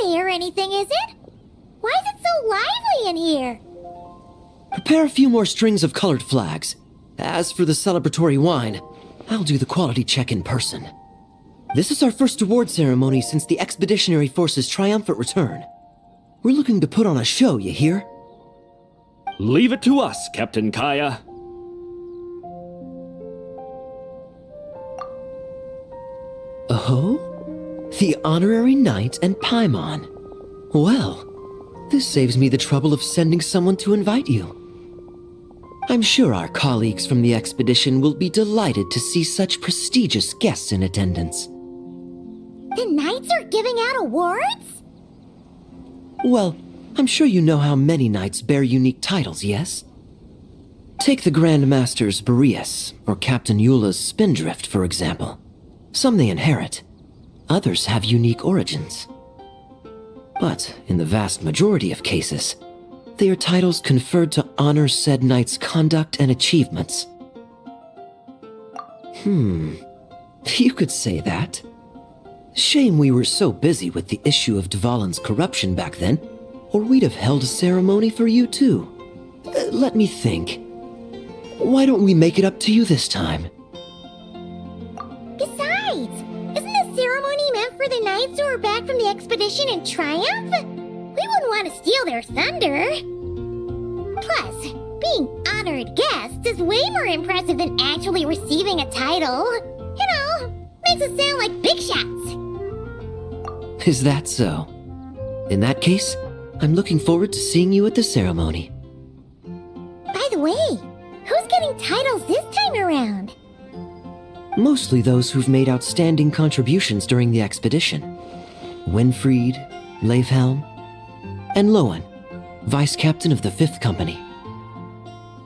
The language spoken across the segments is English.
play or anything, is it? Why is it so lively in here? Prepare a few more strings of colored flags. As for the celebratory wine, I'll do the quality check in person. This is our first award ceremony since the Expeditionary Force's triumphant return. We're looking to put on a show, you hear? Leave it to us, Captain Kaya. Oh? The Honorary Knight and Paimon. Well, this saves me the trouble of sending someone to invite you. I'm sure our colleagues from the expedition will be delighted to see such prestigious guests in attendance. The Knights are giving out awards? Well, I'm sure you know how many knights bear unique titles, yes? Take the Grand Master's Boreas, or Captain Eula's Spindrift, for example. Some they inherit. Others have unique origins. But in the vast majority of cases, they are titles conferred to honor said knight's conduct and achievements. You could say that. Shame we were so busy with the issue of Dvalin's corruption back then, or we'd have held a ceremony for you too. Let me think. Why don't we make it up to you this time? Besides, isn't the ceremony meant for the Knights who are back from the expedition in triumph? We wouldn't want to steal their thunder. Plus, being honored guests is way more impressive than actually receiving a title. You know, makes us sound like big shots. Is that so? In that case, I'm looking forward to seeing you at the ceremony. By the way, who's getting titles this time around? Mostly those who've made outstanding contributions during the expedition. Winfried, Leifhelm, and Lohen, Vice Captain of the 5th Company.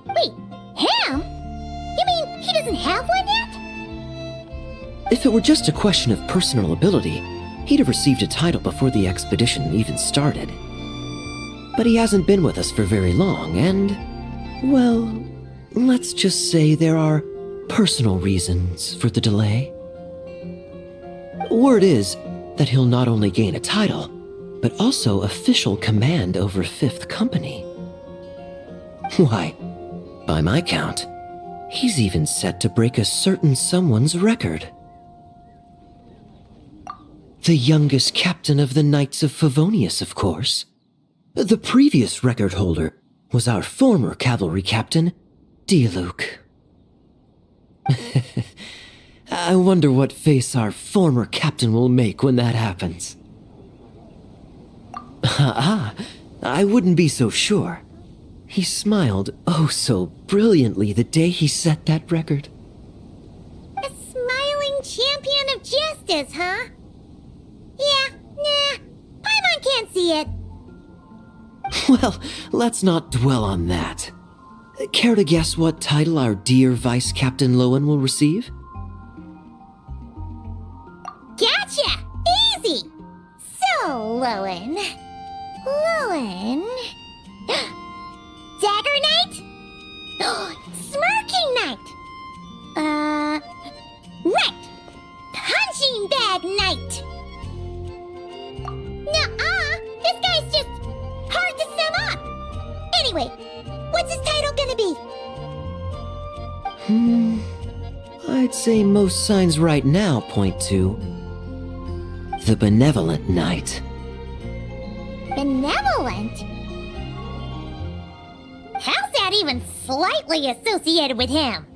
Wait, Ham? You mean he doesn't have one yet? If it were just a question of personal ability, he'd have received a title before the expedition even started. But he hasn't been with us for very long, and, well, let's just say there are personal reasons for the delay. Word is that he'll not only gain a title, but also official command over 5th Company. Why, by my count, he's even set to break a certain someone's record. The youngest captain of the Knights of Favonius, of course. The previous record holder was our former cavalry captain, Diluc. I wonder what face our former captain will make when that happens. I wouldn't be so sure. He smiled oh so brilliantly the day he set that record. A smiling champion of justice, huh? Yeah, nah, Paimon can't see it. Well, let's not dwell on that. Care to guess what title our dear Vice Captain Lohen will receive? Gotcha! Easy! So, Lohen... Dagger Knight? Smirking Knight! Right! Punching Bag Knight! Nuh-uh! This guy's just hard to sum up! Anyway, what's his title gonna be? I'd say most signs right now point to the Benevolent Knight. Benevolent? How's that even slightly associated with him?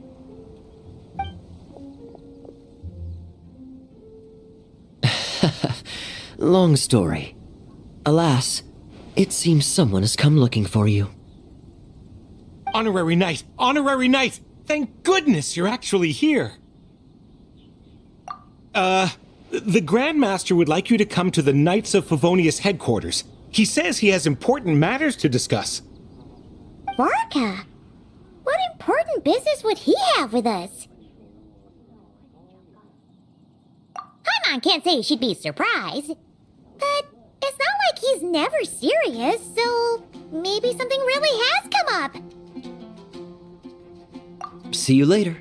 Long story. Alas, it seems someone has come looking for you. Honorary Knight! Honorary Knight! Thank goodness you're actually here! The Grand Master would like you to come to the Knights of Favonius headquarters. He says he has important matters to discuss. Varka? What important business would he have with us? Paimon can't say she'd be surprised. But it's not like he's never serious, so maybe something really has come up. See you later.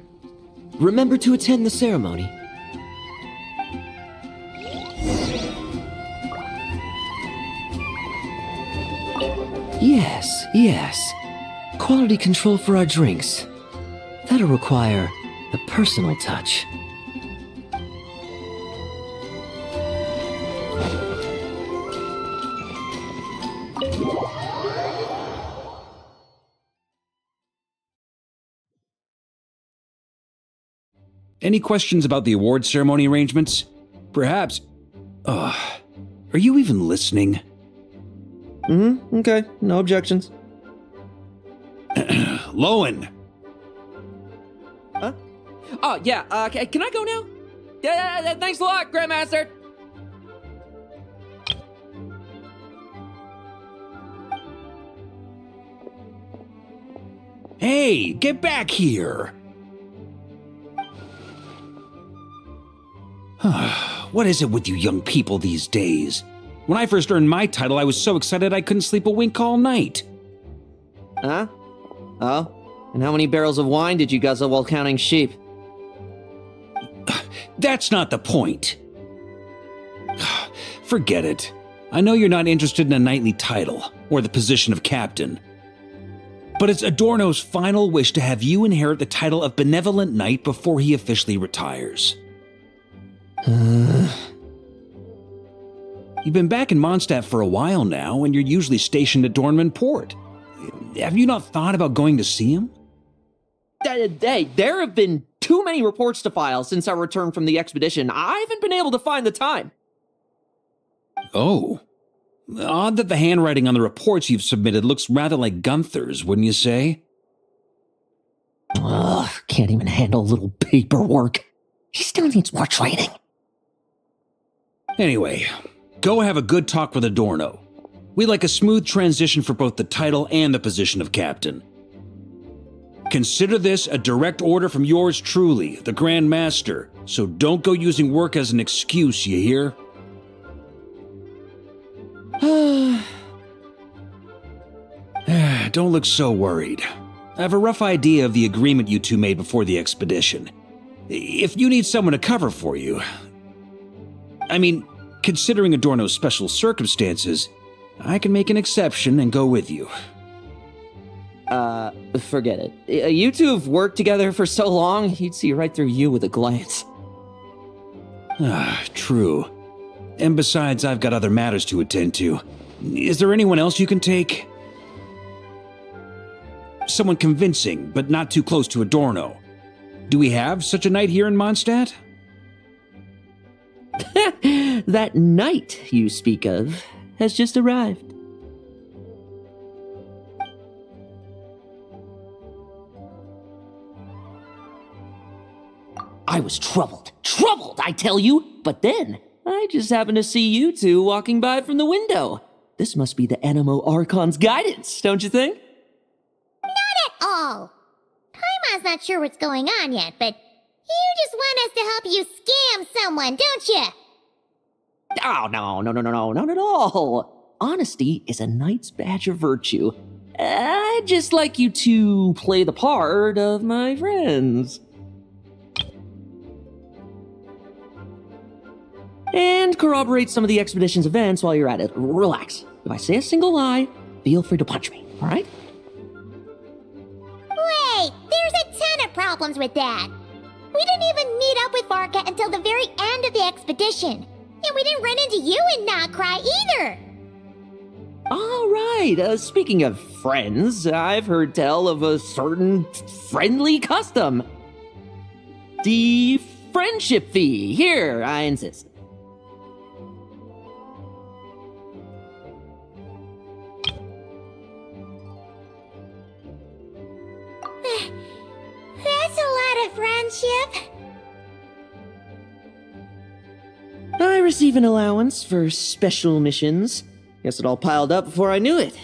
Remember to attend the ceremony. Yes. Quality control for our drinks. That'll require a personal touch. Any questions about the award ceremony arrangements? Perhaps. Are you even listening? Okay, no objections. Lohen! Huh? Oh, yeah, can I go now? Yeah, thanks a lot, Grandmaster! Hey, get back here! What is it with you young people these days? When I first earned my title, I was so excited I couldn't sleep a wink all night. Huh? Oh? And how many barrels of wine did you guzzle while counting sheep? That's not the point. Forget it. I know you're not interested in a knightly title, or the position of captain. But it's Adorno's final wish to have you inherit the title of Benevolent Knight before he officially retires. You've been back in Mondstadt for a while now, and you're usually stationed at Dornman Port. Have you not thought about going to see him? There have been too many reports to file since our return from the expedition. I haven't been able to find the time. Oh. Odd that the handwriting on the reports you've submitted looks rather like Gunther's, wouldn't you say? Ugh, can't even handle a little paperwork. He still needs more training. Anyway, go have a good talk with Adorno. We'd like a smooth transition for both the title and the position of captain. Consider this a direct order from yours truly, the Grand Master, so don't go using work as an excuse, you hear? Don't look so worried. I have a rough idea of the agreement you two made before the expedition. If you need someone to cover for you... I mean, considering Adorno's special circumstances, I can make an exception and go with you. Forget it. You two have worked together for so long, he'd see right through you with a glance. True. And besides, I've got other matters to attend to. Is there anyone else you can take? Someone convincing, but not too close to Adorno. Do we have such a knight here in Mondstadt? That knight you speak of has just arrived. I was troubled, I tell you, but then I just happened to see you two walking by from the window. This must be the Animo Archon's guidance, don't you think? Not at all. Paimon's not sure what's going on yet, but you just want us to help you scam someone, don't you? Oh, no, not at all. Honesty is a knight's badge of virtue. I'd just like you to play the part of my friends. And corroborate some of the expedition's events while you're at it. Relax. If I say a single lie, feel free to punch me, all right? Wait, there's a ton of problems with that. We didn't even meet up with Varka until the very end of the expedition. And we didn't run into you in Nocry either. All right, speaking of friends, I've heard tell of a certain friendly custom. The friendship fee. Here, I insist. That's a lot of friendship. I receive an allowance for special missions. Guess it all piled up before I knew it.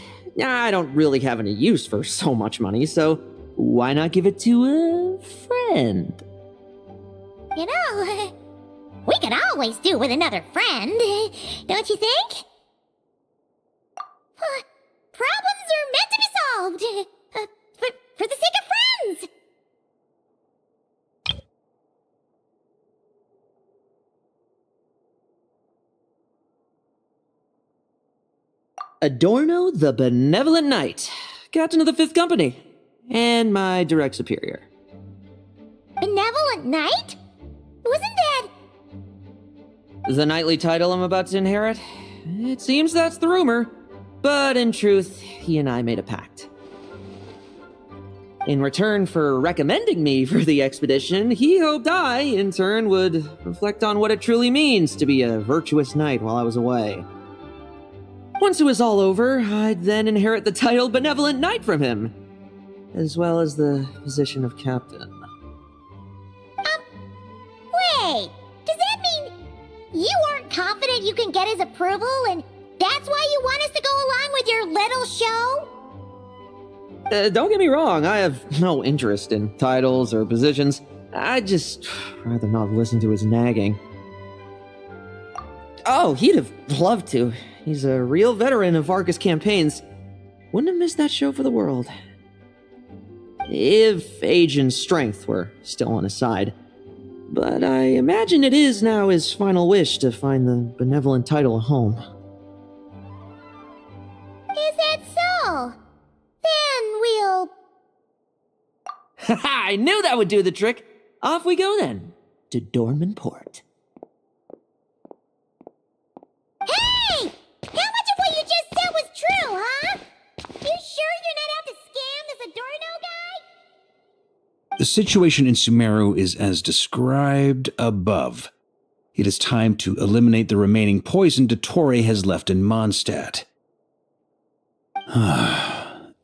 I don't really have any use for so much money, so why not give it to a friend? You know, we could always do with another friend, don't you think? Problems are meant to be solved. For the sake of friends. Adorno the Benevolent Knight, captain of the 5th Company, and my direct superior. Benevolent Knight? Wasn't that... The knightly title I'm about to inherit? It seems that's the rumor, but in truth, he and I made a pact. In return for recommending me for the expedition, he hoped I, in turn, would reflect on what it truly means to be a virtuous knight while I was away. Once it was all over, I'd then inherit the title Benevolent Knight from him, as well as the position of captain. Wait, does that mean you aren't confident you can get his approval and that's why you want us to go along with your little show? Don't get me wrong, I have no interest in titles or positions. I'd just rather not listen to his nagging. Oh, he'd have loved to. He's a real veteran of Arcus campaigns. Wouldn't have missed that show for the world. If age and strength were still on his side. But I imagine it is now his final wish to find the benevolent title a home. Is that so? Then we'll... I knew that would do the trick! Off we go then, to Dorman Port. Hey! How much of what you just said was true, huh? You sure you're not out to scam this Adorno guy? The situation in Sumeru is as described above. It is time to eliminate the remaining poison Dottore has left in Mondstadt.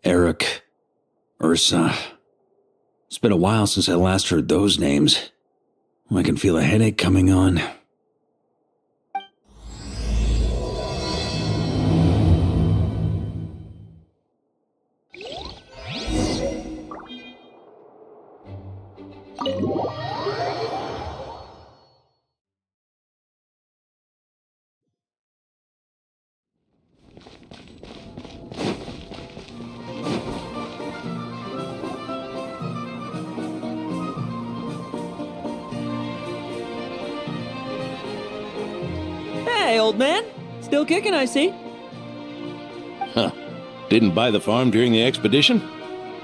Eric, Ursa. It's been a while since I last heard those names. I can feel a headache coming on. Hey, old man. Still kicking, I see. Huh. Didn't buy the farm during the expedition?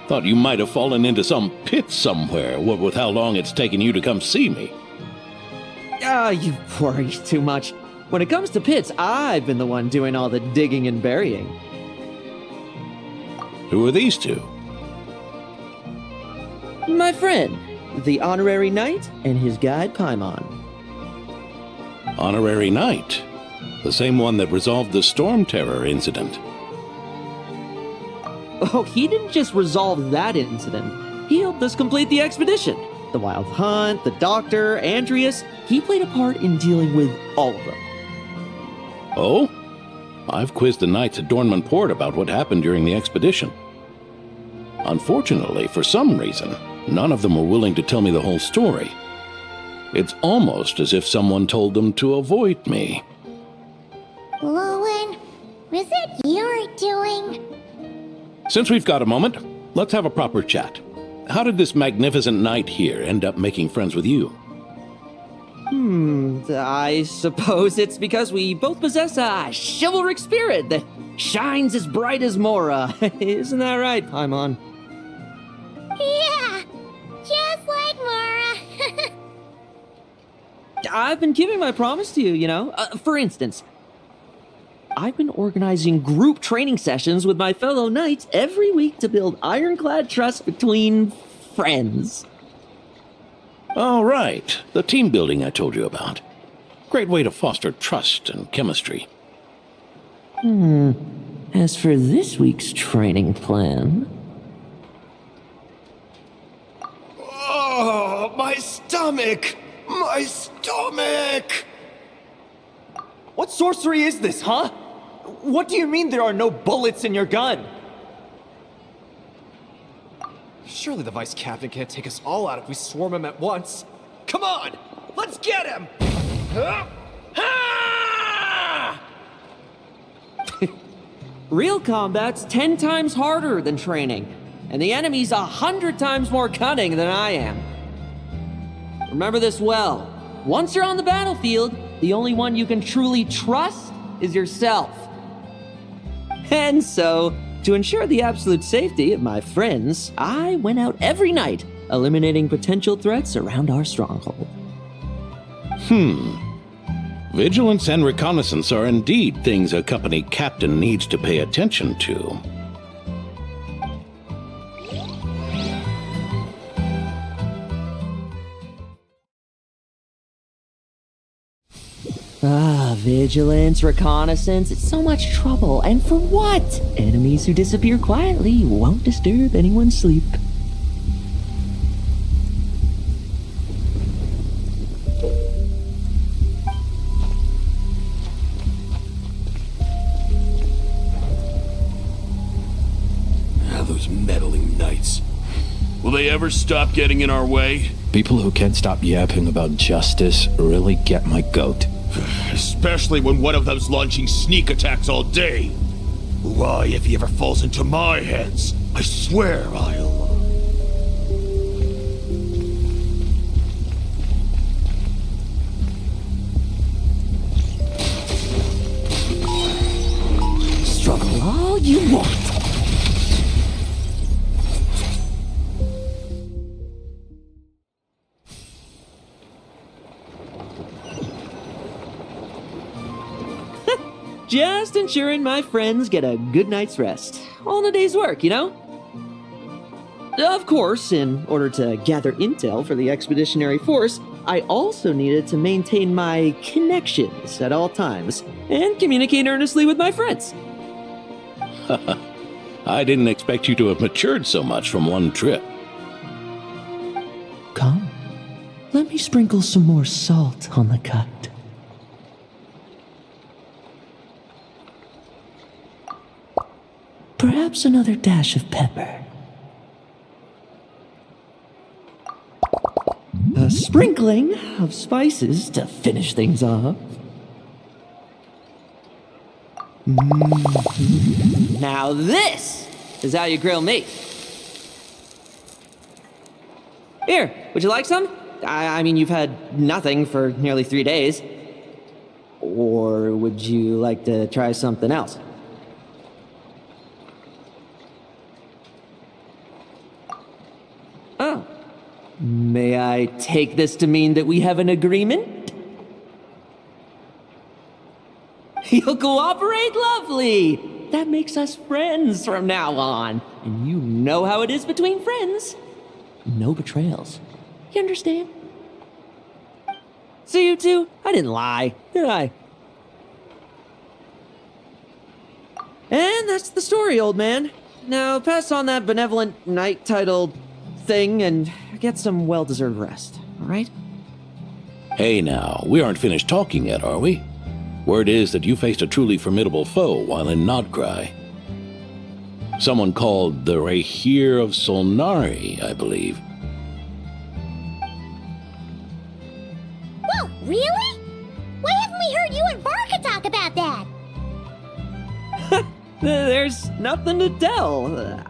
Thought you might have fallen into some pit somewhere, what with how long it's taken you to come see me. You worry too much. When it comes to pits, I've been the one doing all the digging and burying. Who are these two? My friend, the honorary knight, and his guide Paimon. Honorary Knight. The same one that resolved the Storm Terror incident. Oh, he didn't just resolve that incident. He helped us complete the expedition. The Wild Hunt, the Doctor, Andreas. He played a part in dealing with all of them. Oh? I've quizzed the knights at Dornman Port about what happened during the expedition. Unfortunately, for some reason, none of them were willing to tell me the whole story. It's almost as if someone told them to avoid me. Lohen, is it your doing? Since we've got a moment, let's have a proper chat. How did this magnificent knight here end up making friends with you? I suppose it's because we both possess a chivalric spirit that shines as bright as murah. Isn't that right, Paimon? Yeah, just like Mara. I've been keeping my promise to you, you know. For instance, I've been organizing group training sessions with my fellow knights every week to build ironclad trust between friends. Oh, right. The team building I told you about. Great way to foster trust and chemistry. As for this week's training plan... Oh, my stomach! My stomach! What sorcery is this, huh? What do you mean there are no bullets in your gun? Surely the vice captain can't take us all out if we swarm him at once. Come on! Let's get him! Real combat's 10 times harder than training, and the enemy's 100 times more cunning than I am. Remember this well. Once you're on the battlefield, the only one you can truly trust is yourself. And so, to ensure the absolute safety of my friends, I went out every night, eliminating potential threats around our stronghold. Vigilance and reconnaissance are indeed things a company captain needs to pay attention to. Vigilance, reconnaissance, it's so much trouble. And for what? Enemies who disappear quietly won't disturb anyone's sleep. Those meddling knights. Will they ever stop getting in our way? People who can't stop yapping about justice really get my goat. Especially when one of them's launching sneak attacks all day. Why, if he ever falls into my hands, I swear I'll... Struggle all you want. Just ensuring my friends get a good night's rest. All in a day's work, you know? Of course, in order to gather intel for the expeditionary force, I also needed to maintain my connections at all times and communicate earnestly with my friends. I didn't expect you to have matured so much from one trip. Come, let me sprinkle some more salt on the cut. Perhaps another dash of pepper. A sprinkling of spices to finish things off. Now this is how you grill meat. Here, would you like some? I mean, you've had nothing for nearly 3 days. Or would you like to try something else? Oh. May I take this to mean that we have an agreement? You'll cooperate? Lovely! That makes us friends from now on. And you know how it is between friends. No betrayals. You understand? So you two, I didn't lie, did I? And that's the story, old man. Now pass on that benevolent knight title thing and get some well-deserved rest, all right? Hey now, we aren't finished talking yet, are we? Word is that you faced a truly formidable foe while in Nodgrai. Someone called the Rahir of Solnari, I believe. Whoa, really? Why haven't we heard you and Varka talk about that? There's nothing to tell.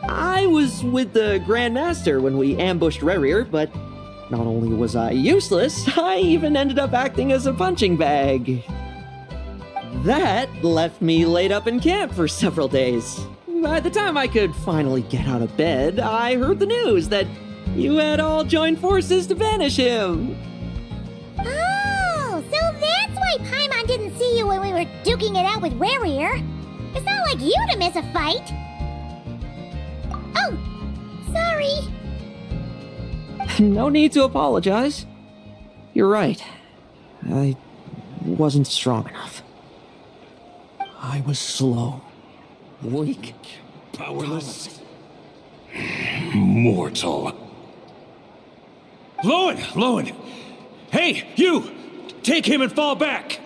I was with the Grand Master when we ambushed Rahir, but not only was I useless, I even ended up acting as a punching bag. That left me laid up in camp for several days. By the time I could finally get out of bed, I heard the news that you had all joined forces to banish him. Oh, so that's why Paimon didn't see you when we were duking it out with Rahir. It's not like you to miss a fight. Oh, sorry. No need to apologize. You're right. I wasn't strong enough. I was slow, weak, Powerless. Mortal. Lohen! Hey, you! Take him and fall back!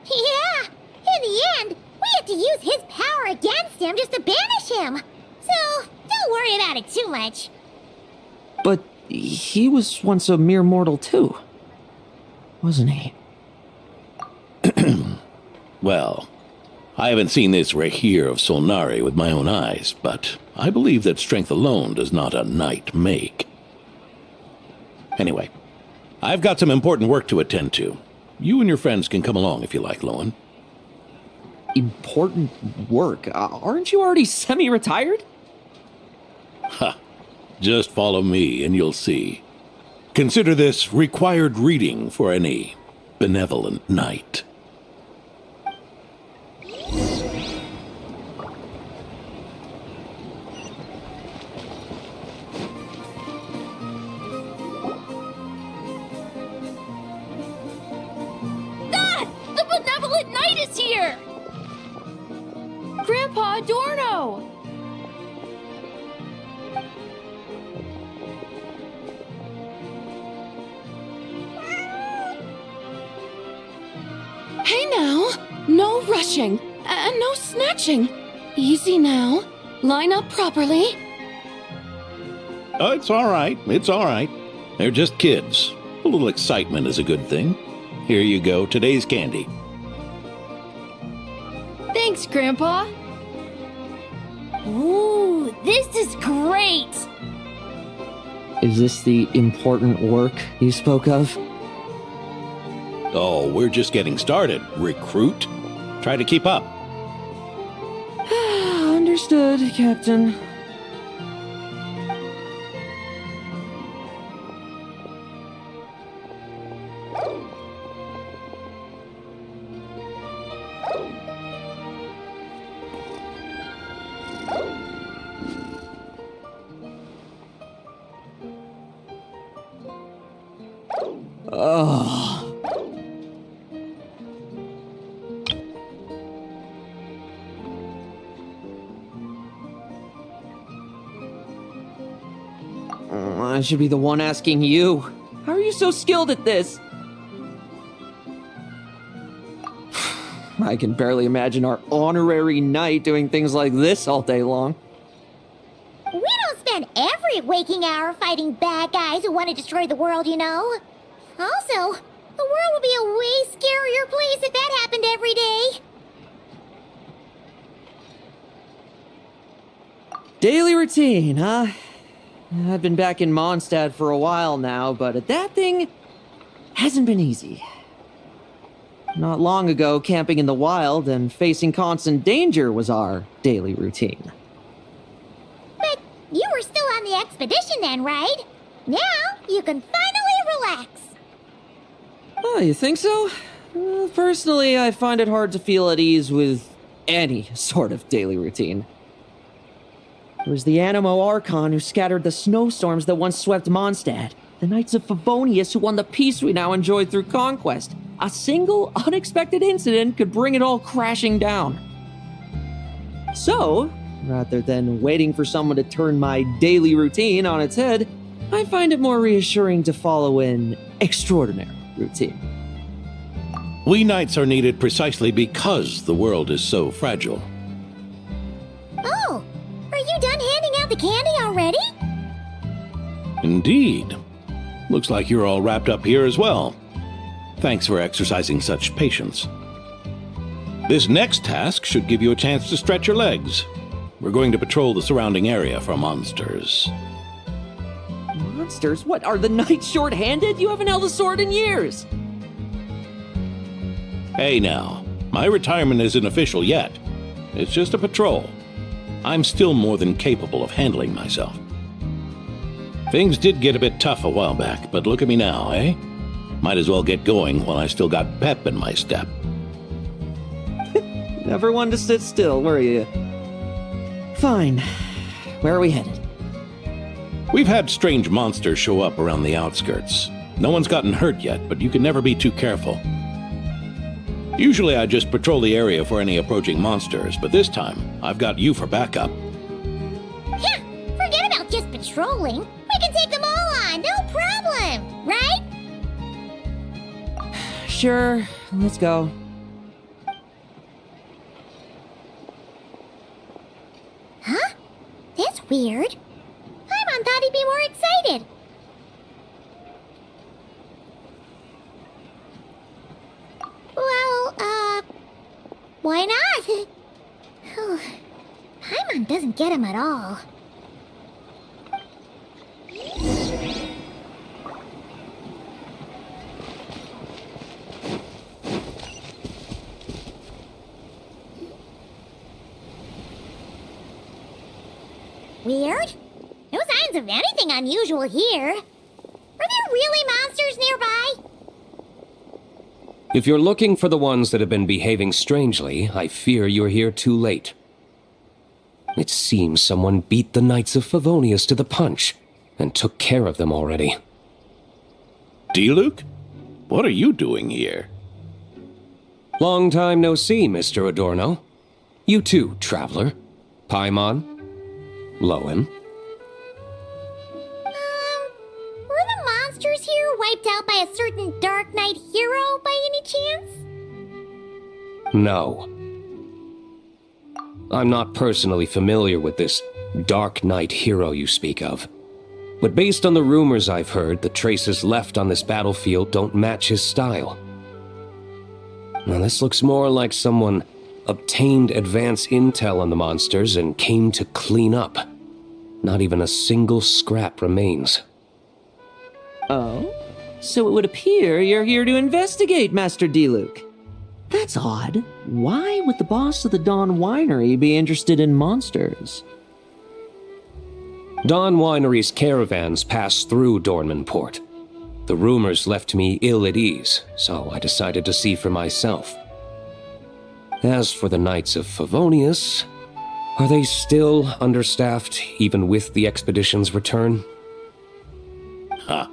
Yeah, in the end, we had to use his power against him just to banish him. So, don't worry about it too much. But he was once a mere mortal too, wasn't he? Well, I haven't seen this Rahir of Solnari with my own eyes, but I believe that strength alone does not a knight make. Anyway, I've got some important work to attend to. You and your friends can come along if you like, Lohen. Important work? Aren't you already semi-retired? Ha! Just follow me and you'll see. Consider this required reading for any benevolent knight. The benevolent knight is here! Grandpa Adorno! Hey now! No rushing, and no snatching. Easy now. Line up properly. Oh, it's all right. It's all right. They're just kids. A little excitement is a good thing. Here you go, today's candy. Thanks, Grandpa. Ooh, this is great! Is this the important work you spoke of? Oh, we're just getting started, recruit. Try to keep up. Understood, Captain. I should be the one asking you. How are you so skilled at this? I can barely imagine our honorary knight doing things like this all day long. We don't spend every waking hour fighting bad guys who want to destroy the world, you know. Also, the world would be a way scarier place if that happened every day. Daily routine, huh? I've been back in Mondstadt for a while now, but that thing hasn't been easy. Not long ago, camping in the wild and facing constant danger was our daily routine. But you were still on the expedition then, right? Now you can finally relax. Oh, you think so? Well, personally, I find it hard to feel at ease with any sort of daily routine. It was the Animo Archon who scattered the snowstorms that once swept Mondstadt. The Knights of Favonius who won the peace we now enjoy through conquest. A single, unexpected incident could bring it all crashing down. So, rather than waiting for someone to turn my daily routine on its head, I find it more reassuring to follow an extraordinary routine. We knights are needed precisely because the world is so fragile. Oh, are you done handing out the candy already? Indeed. Looks like you're all wrapped up here as well. Thanks for exercising such patience. This next task should give you a chance to stretch your legs. We're going to patrol the surrounding area for monsters. Monsters? What, are the knights short-handed? You haven't held a sword in years! Hey now, my retirement isn't official yet. It's just a patrol. I'm still more than capable of handling myself. Things did get a bit tough a while back, but look at me now, eh? Might as well get going while I still got pep in my step. Never one to sit still, were you? Fine. Where are we headed? We've had strange monsters show up around the outskirts. No one's gotten hurt yet, but you can never be too careful. Usually I just patrol the area for any approaching monsters, but this time I've got you for backup. Yeah, forget about just patrolling. We can take them all on, no problem, right? Sure, let's go. Huh? That's weird. Paimon thought he'd be more excited. Well, why not? Paimon doesn't get him at all. signs of anything unusual here. Are there really monsters nearby? If you're looking for the ones that have been behaving strangely, I fear you're here too late. It seems someone beat the Knights of Favonius to the punch and took care of them already. D-Luke? What are you doing here? Long time no see, Mr. Adorno. You too, traveler. Paimon? Lohen? Were the monsters here wiped out by a certain Dark Knight hero by any chance? No. I'm not personally familiar with this Dark Knight hero you speak of. But based on the rumors I've heard, the traces left on this battlefield don't match his style. Now this looks more like someone obtained advance intel on the monsters and came to clean up. Not even a single scrap remains. Oh? So it would appear you're here to investigate, Master D-Luke. That's odd. Why would the boss of the Dawn Winery be interested in monsters? Dawn Winery's caravans pass through Dornman Port. The rumors left me ill at ease, so I decided to see for myself. As for the Knights of Favonius, are they still understaffed even with the expedition's return? Ha.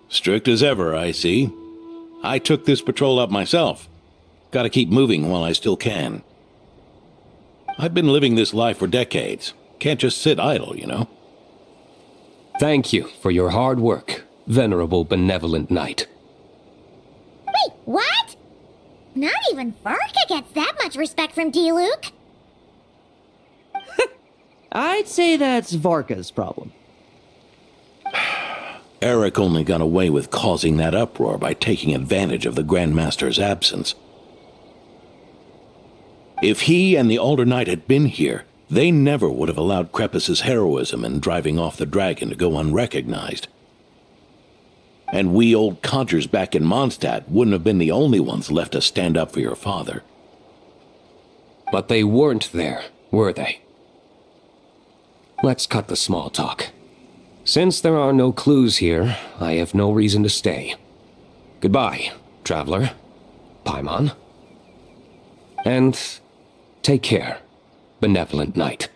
Strict as ever, I see. I took this patrol up myself. Gotta keep moving while I still can. I've been living this life for decades. Can't just sit idle, you know? Thank you for your hard work, venerable benevolent knight. Wait, what? Not even Varka gets that much respect from D-Luke. I'd say that's Varka's problem. Eric only got away with causing that uproar by taking advantage of the Grandmaster's absence. If he and the Alder Knight had been here, they never would have allowed Krepus's heroism in driving off the dragon to go unrecognized. And we old codgers back in Mondstadt wouldn't have been the only ones left to stand up for your father. But they weren't there, were they? Let's cut the small talk. Since there are no clues here, I have no reason to stay. Goodbye, traveler. Paimon. And take care, benevolent knight.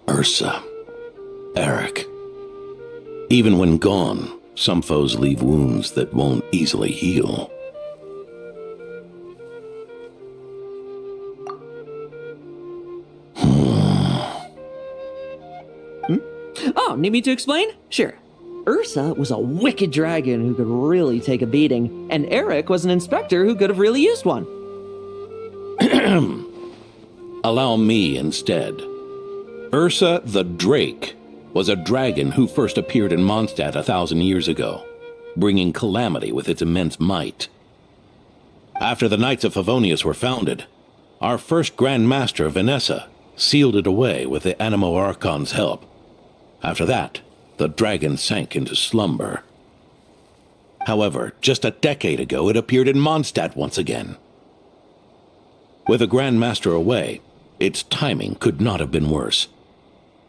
Ursa. Eric. Even when gone, some foes leave wounds that won't easily heal. Oh, need me to explain? Sure. Ursa was a wicked dragon who could really take a beating, and Eric was an inspector who could have really used one. Allow me instead. Ursa the Drake was a dragon who first appeared in Mondstadt 1,000 years ago, bringing calamity with its immense might. After the Knights of Favonius were founded, our first Grand Master, Vanessa, sealed it away with the Animo Archon's help. After that, the dragon sank into slumber. However, just a decade ago, it appeared in Mondstadt once again. With the Grand Master away, its timing could not have been worse.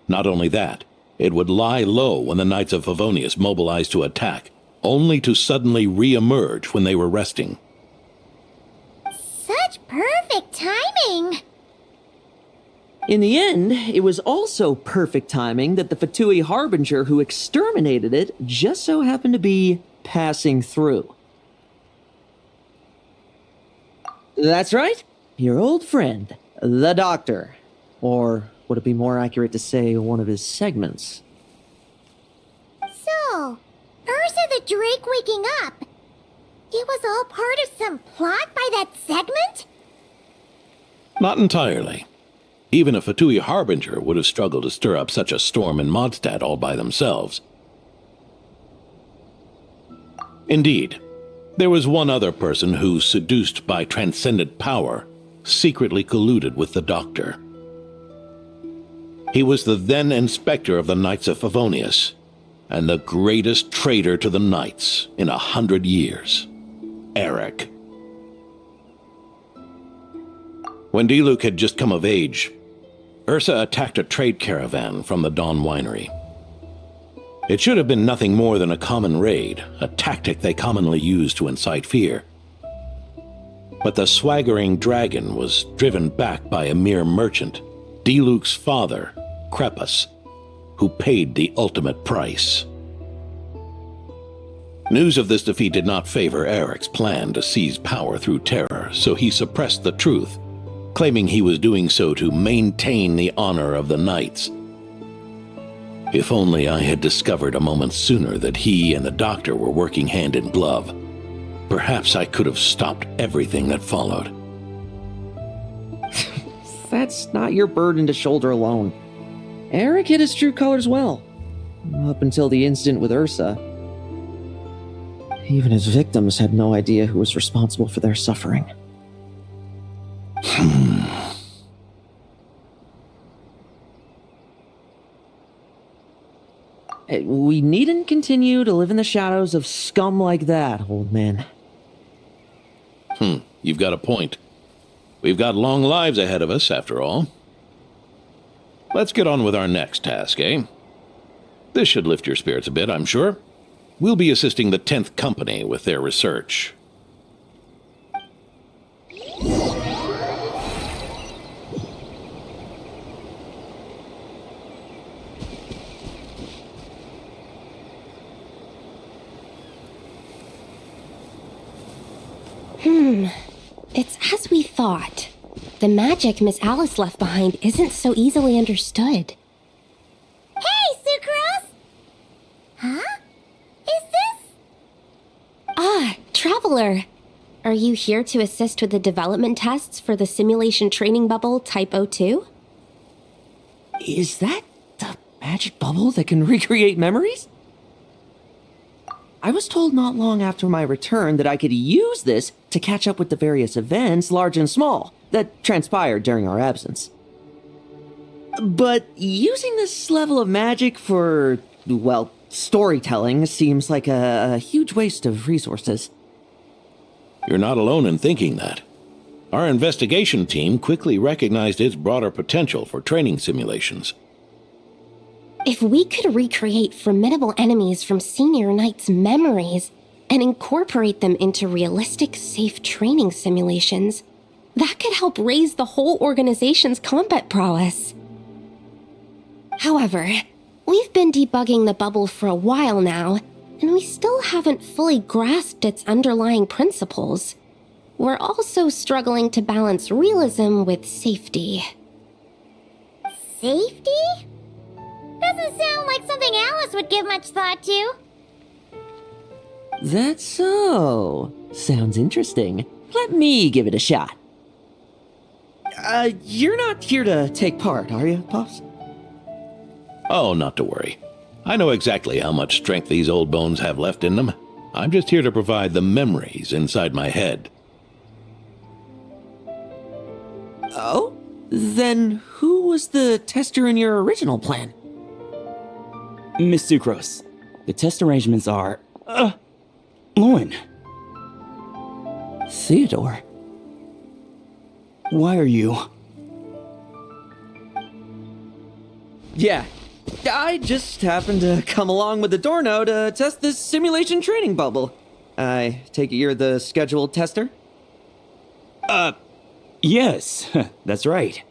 Not only that, it would lie low when the Knights of Favonius mobilized to attack, only to suddenly re-emerge when they were resting. Such perfect timing! In the end, it was also perfect timing that the Fatui Harbinger who exterminated it just so happened to be passing through. That's right, your old friend, the Doctor. Or would it be more accurate to say one of his segments? So, Ursa the Drake waking up. It was all part of some plot by that segment? Not entirely. Even a Fatui Harbinger would have struggled to stir up such a storm in Mondstadt all by themselves. Indeed, there was one other person who, seduced by transcendent power, secretly colluded with the Doctor. He was the then Inspector of the Knights of Favonius, and the greatest traitor to the Knights in 100 years, Eric. When Diluc had just come of age, Ursa attacked a trade caravan from the Dawn Winery. It should have been nothing more than a common raid, a tactic they commonly use to incite fear. But the swaggering dragon was driven back by a mere merchant, Diluc's father, Crepus, who paid the ultimate price. News of this defeat did not favor Eric's plan to seize power through terror, so he suppressed the truth, claiming he was doing so to maintain the honor of the knights. If only I had discovered a moment sooner that he and the doctor were working hand in glove, perhaps I could have stopped everything that followed. That's not your burden to shoulder alone. Eric hid his true colors well, up until the incident with Ursa. Even his victims had no idea who was responsible for their suffering. We needn't continue to live in the shadows of scum like that, old man. You've got a point. We've got long lives ahead of us, after all. Let's get on with our next task, eh? This should lift your spirits a bit, I'm sure. We'll be assisting the 10th Company with their research. It's as we thought. The magic Miss Alice left behind isn't so easily understood. Hey, Sucrose! Huh? Is this? Ah, Traveler! Are you here to assist with the development tests for the simulation training bubble Type 02? Is that the magic bubble that can recreate memories? I was told not long after my return that I could use this to catch up with the various events, large and small, that transpired during our absence. But using this level of magic for, well, storytelling seems like a huge waste of resources. You're not alone in thinking that. Our investigation team quickly recognized its broader potential for training simulations. If we could recreate formidable enemies from Senior Knight's memories and incorporate them into realistic, safe training simulations, that could help raise the whole organization's combat prowess. However, we've been debugging the bubble for a while now, and we still haven't fully grasped its underlying principles. We're also struggling to balance realism with safety. Safety? Doesn't sound like something Alice would give much thought to. That's so. Sounds interesting. Let me give it a shot. You're not here to take part, are you, Pops? Oh, not to worry. I know exactly how much strength these old bones have left in them. I'm just here to provide the memories inside my head. Oh? Then who was the tester in your original plan? Miss Sucrose, the test arrangements are, Lohen. Theodore. Why are you? Yeah, I just happened to come along with the Dorno to test this simulation training bubble. I take it you're the scheduled tester? Yes, that's right.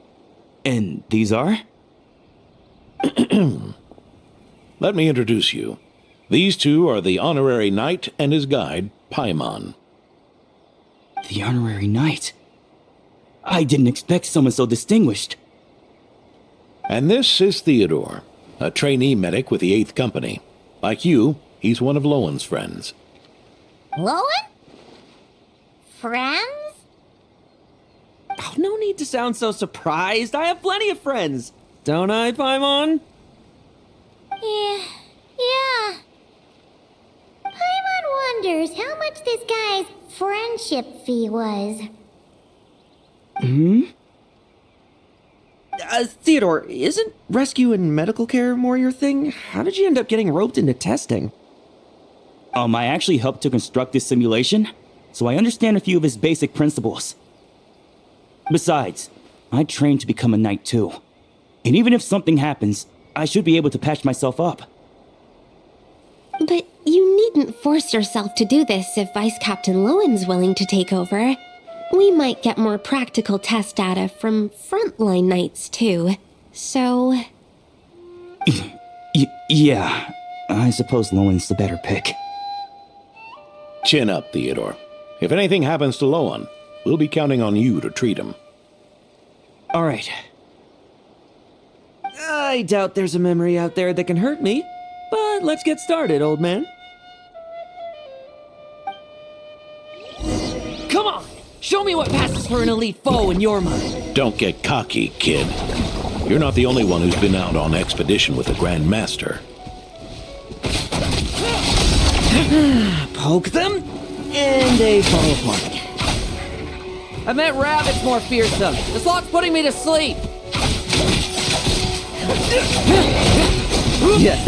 And these are? Let me introduce you. These two are the honorary knight and his guide, Paimon. The honorary knight? I didn't expect someone so distinguished. And this is Theodore, a trainee medic with the 8th Company. Like you, he's one of Lohen's friends. Lohen? Friends? Oh, no need to sound so surprised. I have plenty of friends. Don't I, Paimon? Yeah. Paimon wonders how much this guy's friendship fee was. Theodore, isn't rescue and medical care more your thing? How did you end up getting roped into testing? I actually helped to construct this simulation, so I understand a few of its basic principles. Besides, I trained to become a knight too. And even if something happens, I should be able to patch myself up. But you needn't force yourself to do this if Vice Captain Lohen's willing to take over. We might get more practical test data from frontline knights too. So... Yeah, I suppose Lohen's the better pick. Chin up, Theodore. If anything happens to Lohen, we'll be counting on you to treat him. All right. I doubt there's a memory out there that can hurt me, but let's get started, old man. Come on! Show me what passes for an elite foe in your mind. Don't get cocky, kid. You're not the only one who's been out on expedition with the Grand Master. Poke them, and they fall apart. I met rabbits more fearsome. This lot's putting me to sleep. Yeah.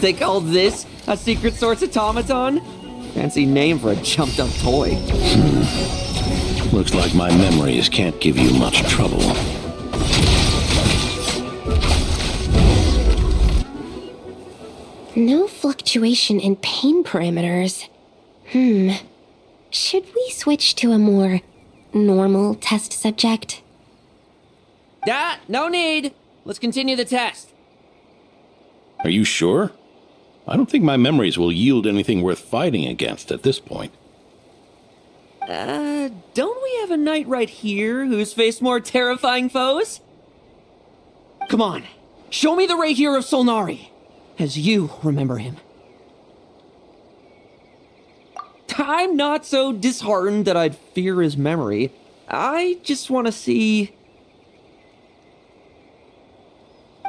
They call this a secret source automaton? Fancy name for a jumped up toy. Looks like my memories can't give you much trouble. No fluctuation in pain parameters. Should we switch to a more normal test subject? No need. Let's continue the test. Are you sure? I don't think my memories will yield anything worth fighting against at this point. Don't we have a knight right here who's faced more terrifying foes? Come on, show me the Rahier of Solnari, as you remember him. I'm not so disheartened that I'd fear his memory. I just want to see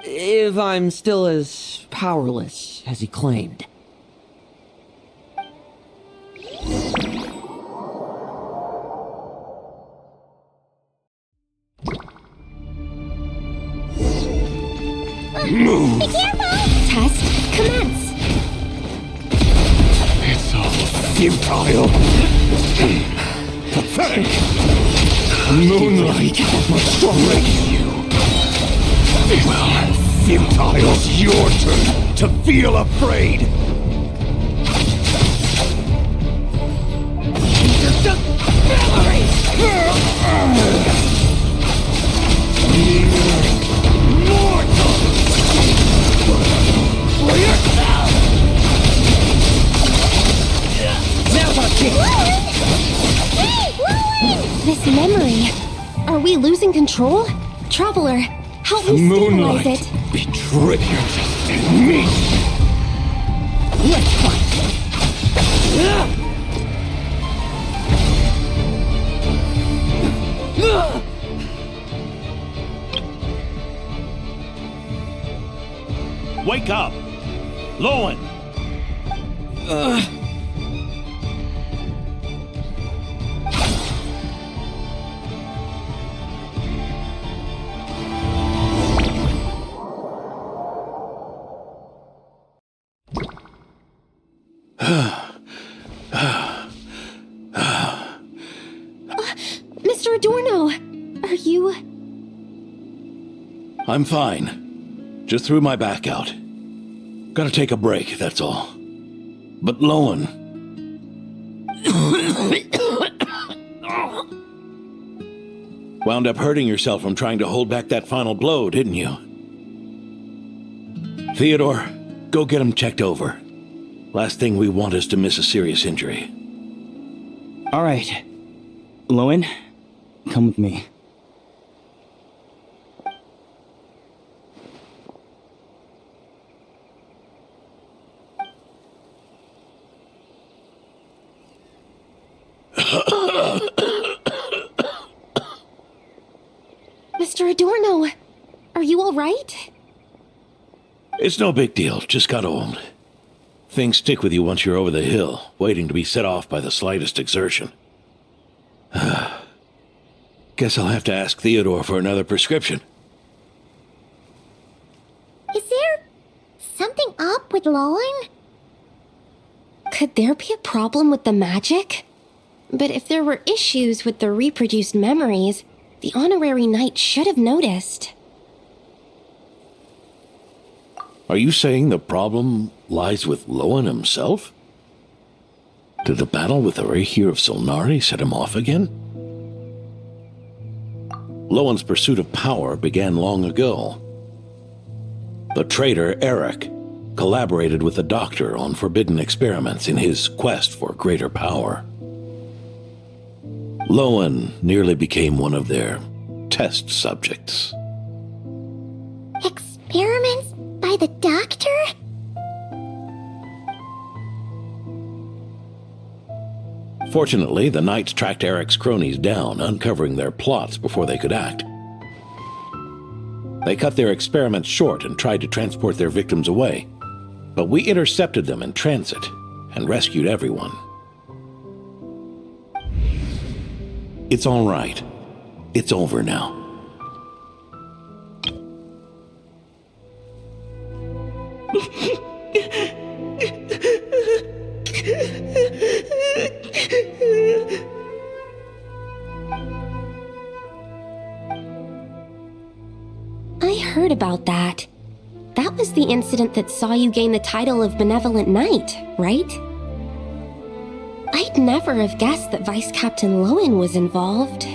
if I'm still as powerless as he claimed. Move! Be careful! Test commence. It's all futile. Pathetic. Moonlight must stronger you. Well, futile. It's your turn to feel afraid. This memory. Are we losing control? Traveler, help me stabilize Moonlight it. betrayed me. Let's fight. Wake up! Lohen! Mr. Adorno, are you... I'm fine. Just threw my back out. Gotta take a break, that's all. But Lohen... Wound up hurting yourself from trying to hold back that final blow, didn't you? Theodore, go get him checked over. Last thing we want is to miss a serious injury. All right. Lohen, come with me. Mr. Adorno, are you all right? It's no big deal, just got old. Things stick with you once you're over the hill, waiting to be set off by the slightest exertion. Guess I'll have to ask Theodore for another prescription. Is there something up with Lohen? Could there be a problem with the magic? But if there were issues with the reproduced memories, The honorary knight should have noticed. Are you saying the problem lies with Lohen himself? Did the battle with the Aether of Solnari set him off again? Lohen's pursuit of power began long ago. The traitor Eric collaborated with the Doctor on forbidden experiments in his quest for greater power. Lohen nearly became one of their test subjects. Experiments by the Doctor? Fortunately, the Knights tracked Eric's cronies down, uncovering their plots before they could act. They cut their experiments short and tried to transport their victims away, but we intercepted them in transit and rescued everyone. It's all right. It's over now. I heard about that. That was the incident that saw you gain the title of Benevolent Knight, right? I'd never have guessed that Vice Captain Lohen was involved.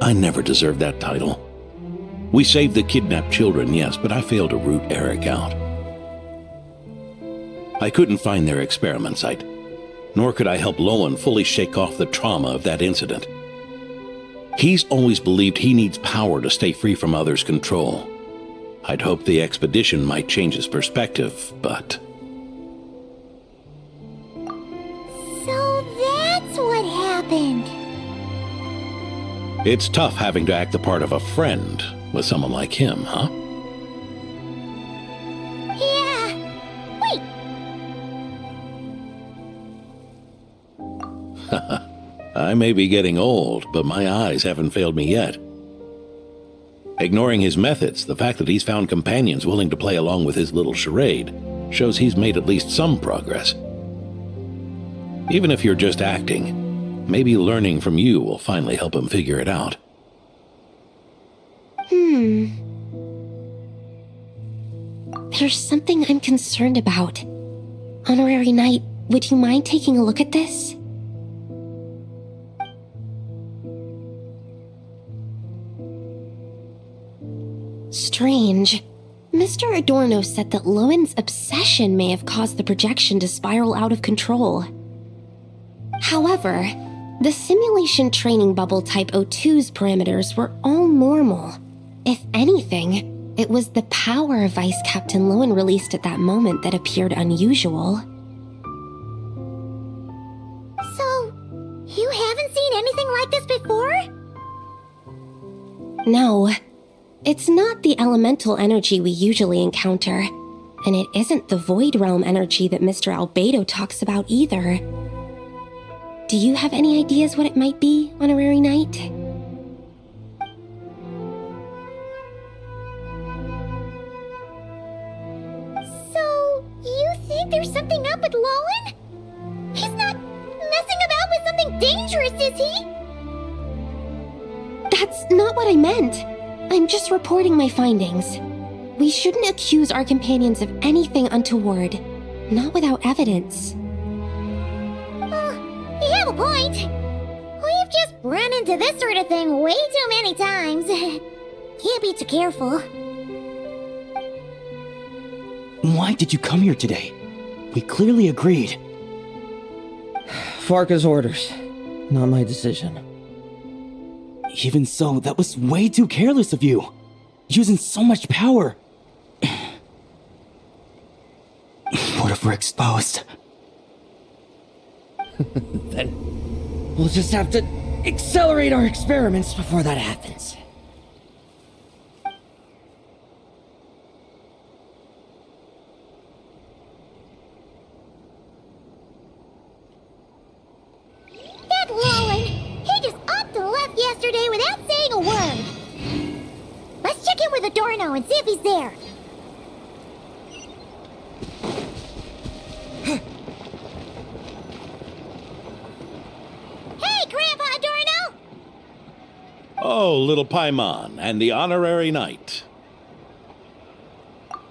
I never deserved that title. We saved the kidnapped children, yes, but I failed to root Eric out. I couldn't find their experiment site, nor could I help Lohen fully shake off the trauma of that incident. He's always believed he needs power to stay free from others' control. I'd hoped the expedition might change his perspective, but... So that's what happened. It's tough having to act the part of a friend with someone like him, huh? Yeah. Wait. I may be getting old, but my eyes haven't failed me yet. Ignoring his methods, the fact that he's found companions willing to play along with his little charade shows he's made at least some progress. Even if you're just acting, maybe learning from you will finally help him figure it out. There's something I'm concerned about. Honorary Knight, would you mind taking a look at this? Strange. Mr. Adorno said that Lohen's obsession may have caused the projection to spiral out of control. However, the simulation training bubble type O2's parameters were all normal. If anything, it was the power Vice Captain Lohen released at that moment that appeared unusual. So, you haven't seen anything like this before? No. It's not the elemental energy we usually encounter, and it isn't the Void Realm energy that Mr. Albedo talks about either. Do you have any ideas what it might be, Honorary Knight? So, you think there's something up with Lohen? He's not messing about with something dangerous, is he? That's not what I meant. I'm just reporting my findings. We shouldn't accuse our companions of anything untoward, not without evidence. You have a point. We've just run into this sort of thing way too many times. Can't be too careful. Why did you come here today? We clearly agreed. Farka's orders, not my decision. Even so, that was way too careless of you. Using so much power. What if we're exposed? Then we'll just have to accelerate our experiments before that happens. That Lohen, he just up and left yesterday without saying a word. Let's check in with Adorno and see if he's there. Hey, Grandpa Adorno! Hello, little Paimon, and the honorary knight.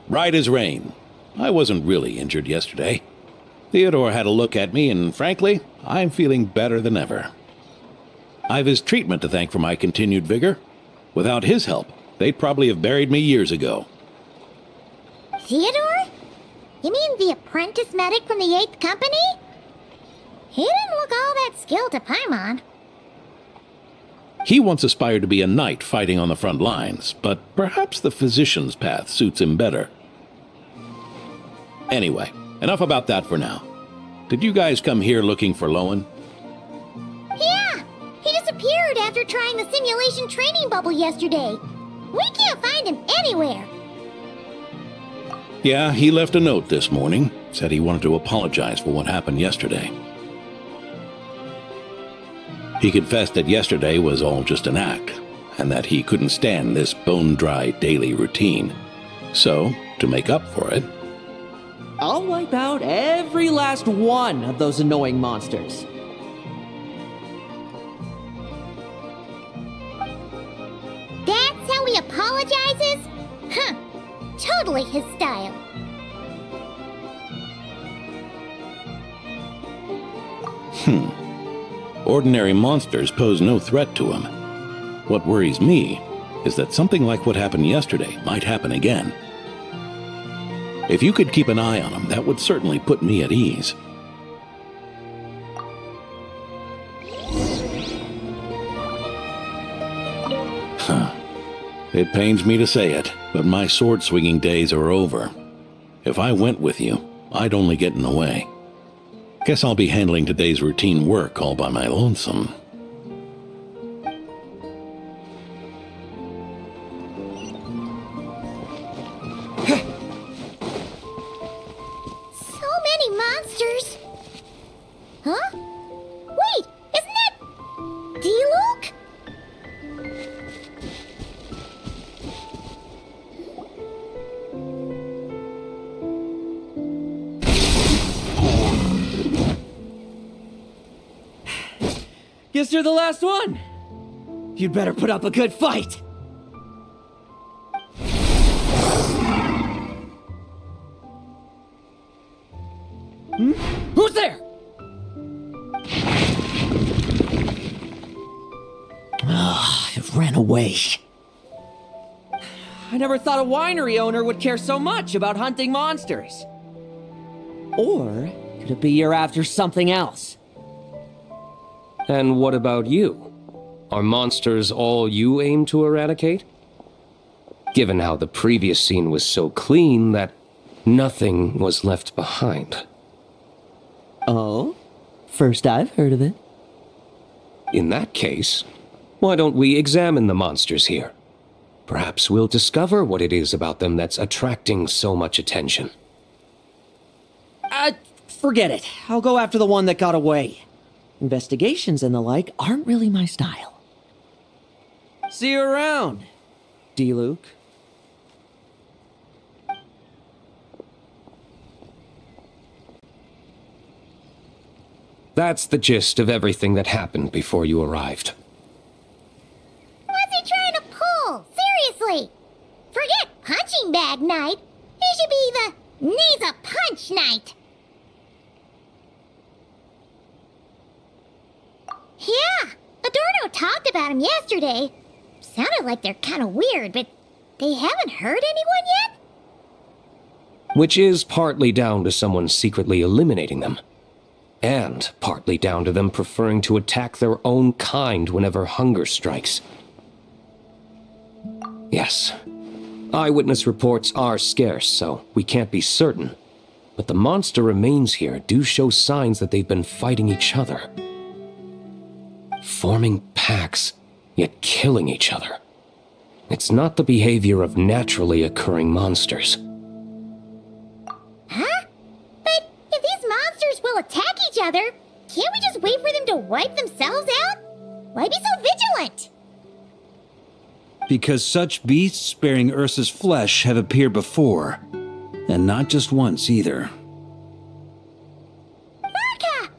Right as rain. I wasn't really injured yesterday. Theodore had a look at me, and frankly, I'm feeling better than ever. I've his treatment to thank for my continued vigor. Without his help, they'd probably have buried me years ago. Theodore? You mean the apprentice medic from the 8th Company? He didn't look all that skilled to Paimon. He once aspired to be a knight fighting on the front lines, but perhaps the physician's path suits him better. Anyway, enough about that for now. Did you guys come here looking for Lohen? Yeah! He disappeared after trying the simulation training bubble yesterday. We can't find him anywhere. Yeah, he left a note this morning. Said he wanted to apologize for what happened yesterday. He confessed that yesterday was all just an act, and that he couldn't stand this bone-dry daily routine. So, to make up for it, I'll wipe out every last one of those annoying monsters. That's how he apologizes? Huh. Totally his style. Ordinary monsters pose no threat to him. What worries me is that something like what happened yesterday might happen again. If you could keep an eye on him, that would certainly put me at ease. It pains me to say it, but my sword-swinging days are over. If I went with you, I'd only get in the way. Guess I'll be handling today's routine work all by my lonesome. So many monsters. Huh? Wait, isn't that D-Luke? Guess you're the last one. You'd better put up a good fight. Who's there? It ran away. I never thought a winery owner would care so much about hunting monsters. Or could it be you're after something else? And what about you? Are monsters all you aim to eradicate? Given how the previous scene was so clean that nothing was left behind. Oh? First I've heard of it. In that case, why don't we examine the monsters here? Perhaps we'll discover what it is about them that's attracting so much attention. Forget it. I'll go after the one that got away. Investigations and the like aren't really my style. See you around, D-Luke. That's the gist of everything that happened before you arrived. What's he trying to pull? Seriously! Forget punching bag night. He should be the needs a punch night. Yeah, Adorno talked about him yesterday. Sounded like they're kind of weird, but they haven't hurt anyone yet? Which is partly down to someone secretly eliminating them. And partly down to them preferring to attack their own kind whenever hunger strikes. Yes, eyewitness reports are scarce, so we can't be certain. But the monster remains here do show signs that they've been fighting each other. Forming packs, yet killing each other. It's not the behavior of naturally occurring monsters. Huh? But if these monsters will attack each other, can't we just wait for them to wipe themselves out? Why be so vigilant? Because such beasts bearing Ursa's flesh have appeared before. And not just once either. Vodka!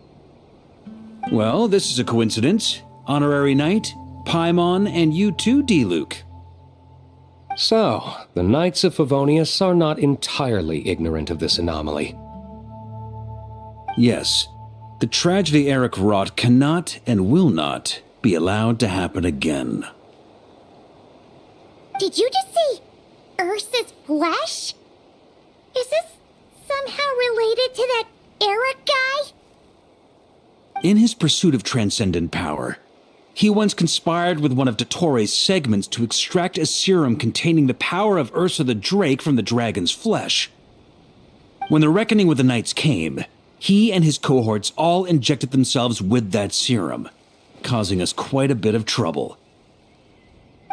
Well, this is a coincidence. Honorary knight, Paimon, and you too, D-Luke. So, the Knights of Favonius are not entirely ignorant of this anomaly. Yes, the tragedy Eric wrought cannot and will not be allowed to happen again. Did you just say Ursa's flesh? Is this somehow related to that Eric guy? In his pursuit of transcendent power, he once conspired with one of Dottoro's segments to extract a serum containing the power of Ursa the Drake from the dragon's flesh. When the reckoning with the Knights came, he and his cohorts all injected themselves with that serum, causing us quite a bit of trouble.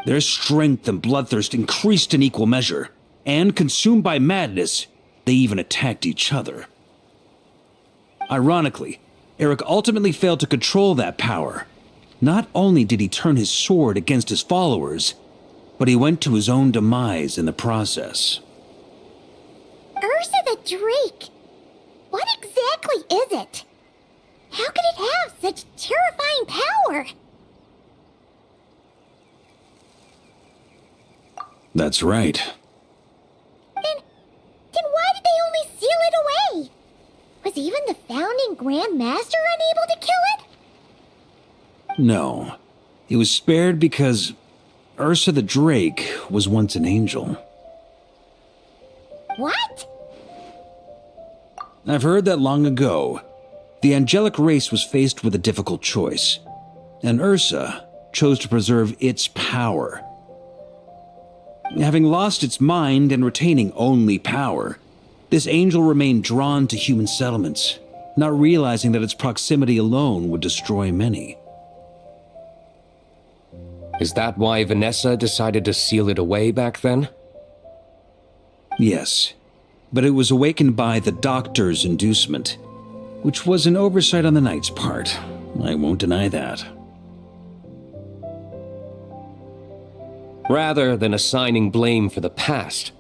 Their strength and bloodthirst increased in equal measure, and consumed by madness, they even attacked each other. Ironically, Eric ultimately failed to control that power. Not only did he turn his sword against his followers, but he went to his own demise in the process. Ursa the Drake? What exactly is it? How could it have such terrifying power? That's right. Then why did they only seal it away? Was even the founding Grand Master unable to kill it? No, it was spared because Ursa the Drake was once an angel. What? I've heard that long ago, the angelic race was faced with a difficult choice, and Ursa chose to preserve its power. Having lost its mind and retaining only power, this angel remained drawn to human settlements, not realizing that its proximity alone would destroy many. Is that why Vanessa decided to seal it away back then? Yes, but it was awakened by the Doctor's inducement, which was an oversight on the Knight's part. I won't deny that. Rather than assigning blame for the past,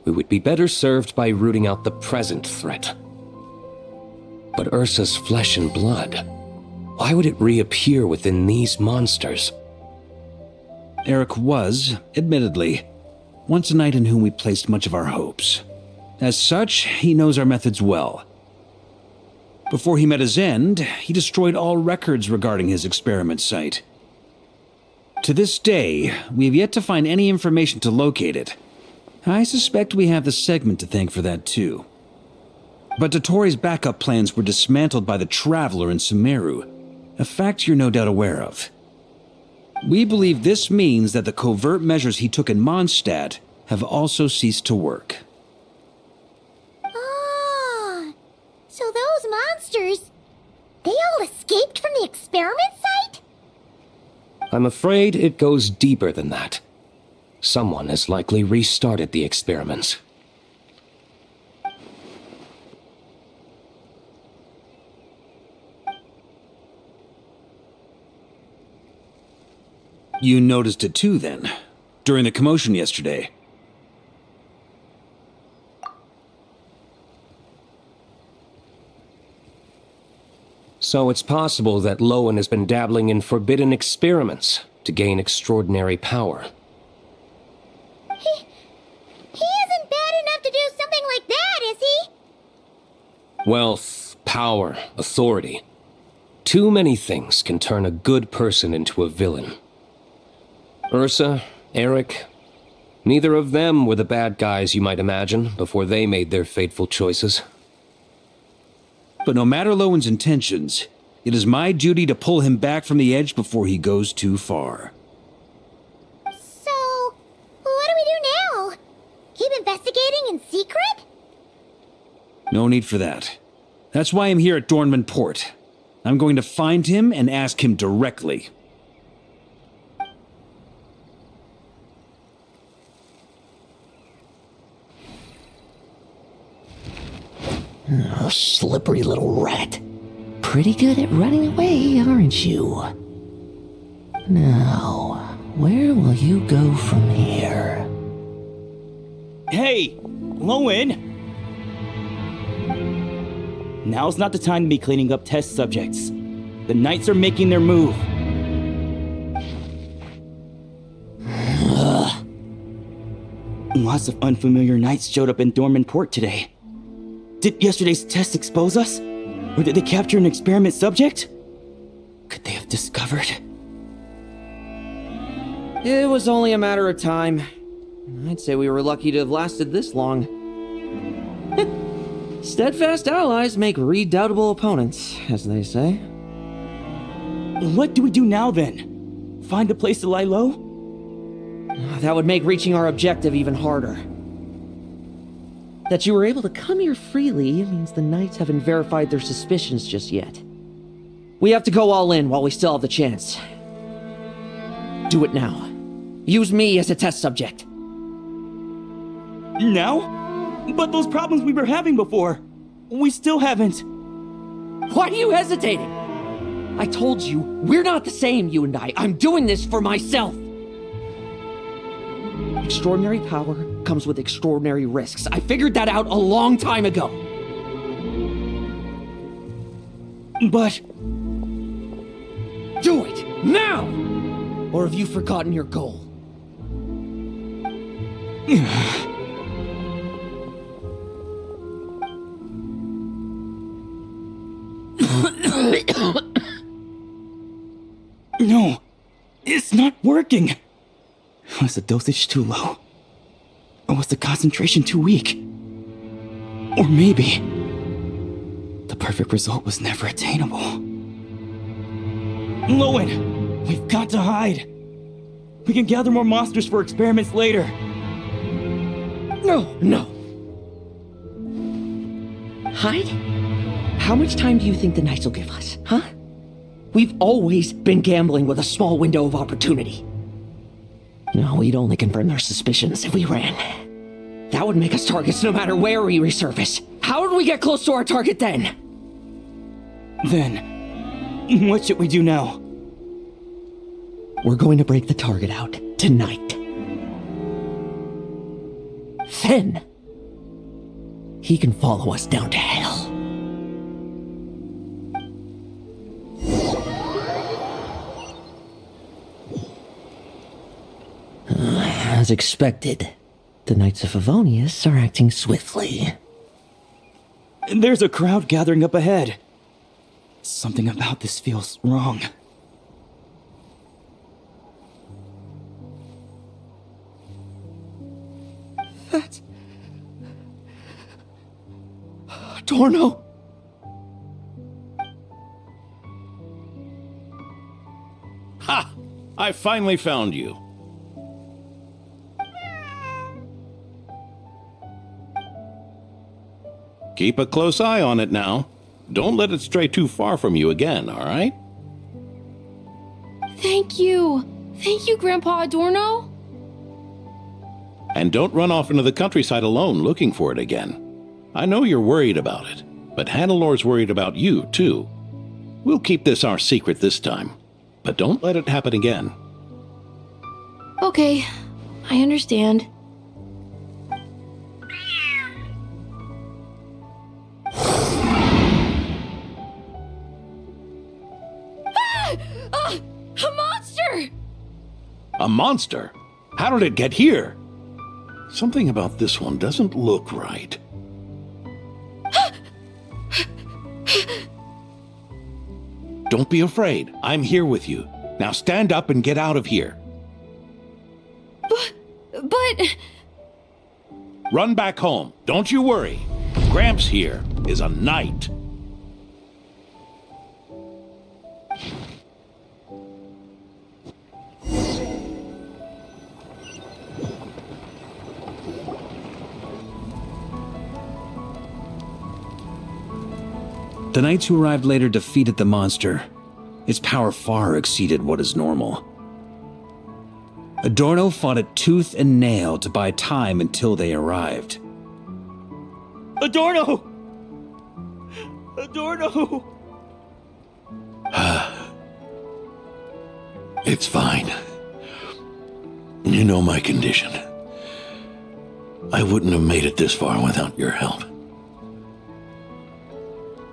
we would be better served by rooting out the present threat. But Ursa's flesh and blood, why would it reappear within these monsters? Eric was, admittedly, once a knight in whom we placed much of our hopes. As such, he knows our methods well. Before he met his end, he destroyed all records regarding his experiment site. To this day, we have yet to find any information to locate it. I suspect we have the segment to thank for that too. But Dottoro's backup plans were dismantled by the Traveler in Sumeru, a fact you're no doubt aware of. We believe this means that the covert measures he took in Mondstadt have also ceased to work. Ah, so those monsters, they all escaped from the experiment site? I'm afraid it goes deeper than that. Someone has likely restarted the experiments. You noticed it too, then, during the commotion yesterday. So it's possible that Lohen has been dabbling in forbidden experiments to gain extraordinary power. He isn't bad enough to do something like that, is he? Wealth, power, authority. Too many things can turn a good person into a villain. Ursa, Eric, neither of them were the bad guys you might imagine before they made their fateful choices. But no matter Lowen's intentions, it is my duty to pull him back from the edge before he goes too far. So, what do we do now? Keep investigating in secret? No need for that. That's why I'm here at Dornman Port. I'm going to find him and ask him directly. Oh, slippery little rat. Pretty good at running away, aren't you? Now, where will you go from here? Hey, Lohen! Now's not the time to be cleaning up test subjects. The Knights are making their move. Lots of unfamiliar knights showed up in Dorman Port today. Did yesterday's test expose us? Or did they capture an experiment subject? Could they have discovered? It was only a matter of time. I'd say we were lucky to have lasted this long. Steadfast allies make redoubtable opponents, as they say. What do we do now then? Find a place to lie low? That would make reaching our objective even harder. That you were able to come here freely means the Knights haven't verified their suspicions just yet. We have to go all in while we still have the chance. Do it now. Use me as a test subject. Now? But those problems we were having before, we still haven't. Why are you hesitating? I told you, we're not the same, you and I. I'm doing this for myself. Extraordinary power comes with extraordinary risks. I figured that out a long time ago. But... do it, now! Or have you forgotten your goal? No, it's not working. Was the dosage too low? Or was the concentration too weak? Or maybe the perfect result was never attainable. Lohen, we've got to hide. We can gather more monsters for experiments later. No. Hide? How much time do you think the Knights will give us, huh? We've always been gambling with a small window of opportunity. No, we'd only confirm their suspicions if we ran. That would make us targets no matter where we resurface. How would we get close to our target then? Then, what should we do now? We're going to break the target out tonight. Then, he can follow us down to hell. As expected, the Knights of Favonius are acting swiftly. There's a crowd gathering up ahead. Something about this feels wrong. That's... Dorno! Ha! I finally found you. Keep a close eye on it now. Don't let it stray too far from you again, all right? Thank you. Thank you, Grandpa Adorno. And don't run off into the countryside alone looking for it again. I know you're worried about it, but Hannelor's worried about you, too. We'll keep this our secret this time, but don't let it happen again. Okay, I understand. A monster! A monster? How did it get here? Something about this one doesn't look right. Don't be afraid. I'm here with you. Now stand up and get out of here. But... Run back home. Don't you worry. Gramps here is a knight. The knights who arrived later defeated the monster. Its power far exceeded what is normal. Adorno fought it tooth and nail to buy time until they arrived. Adorno! Adorno! It's fine. You know my condition. I wouldn't have made it this far without your help.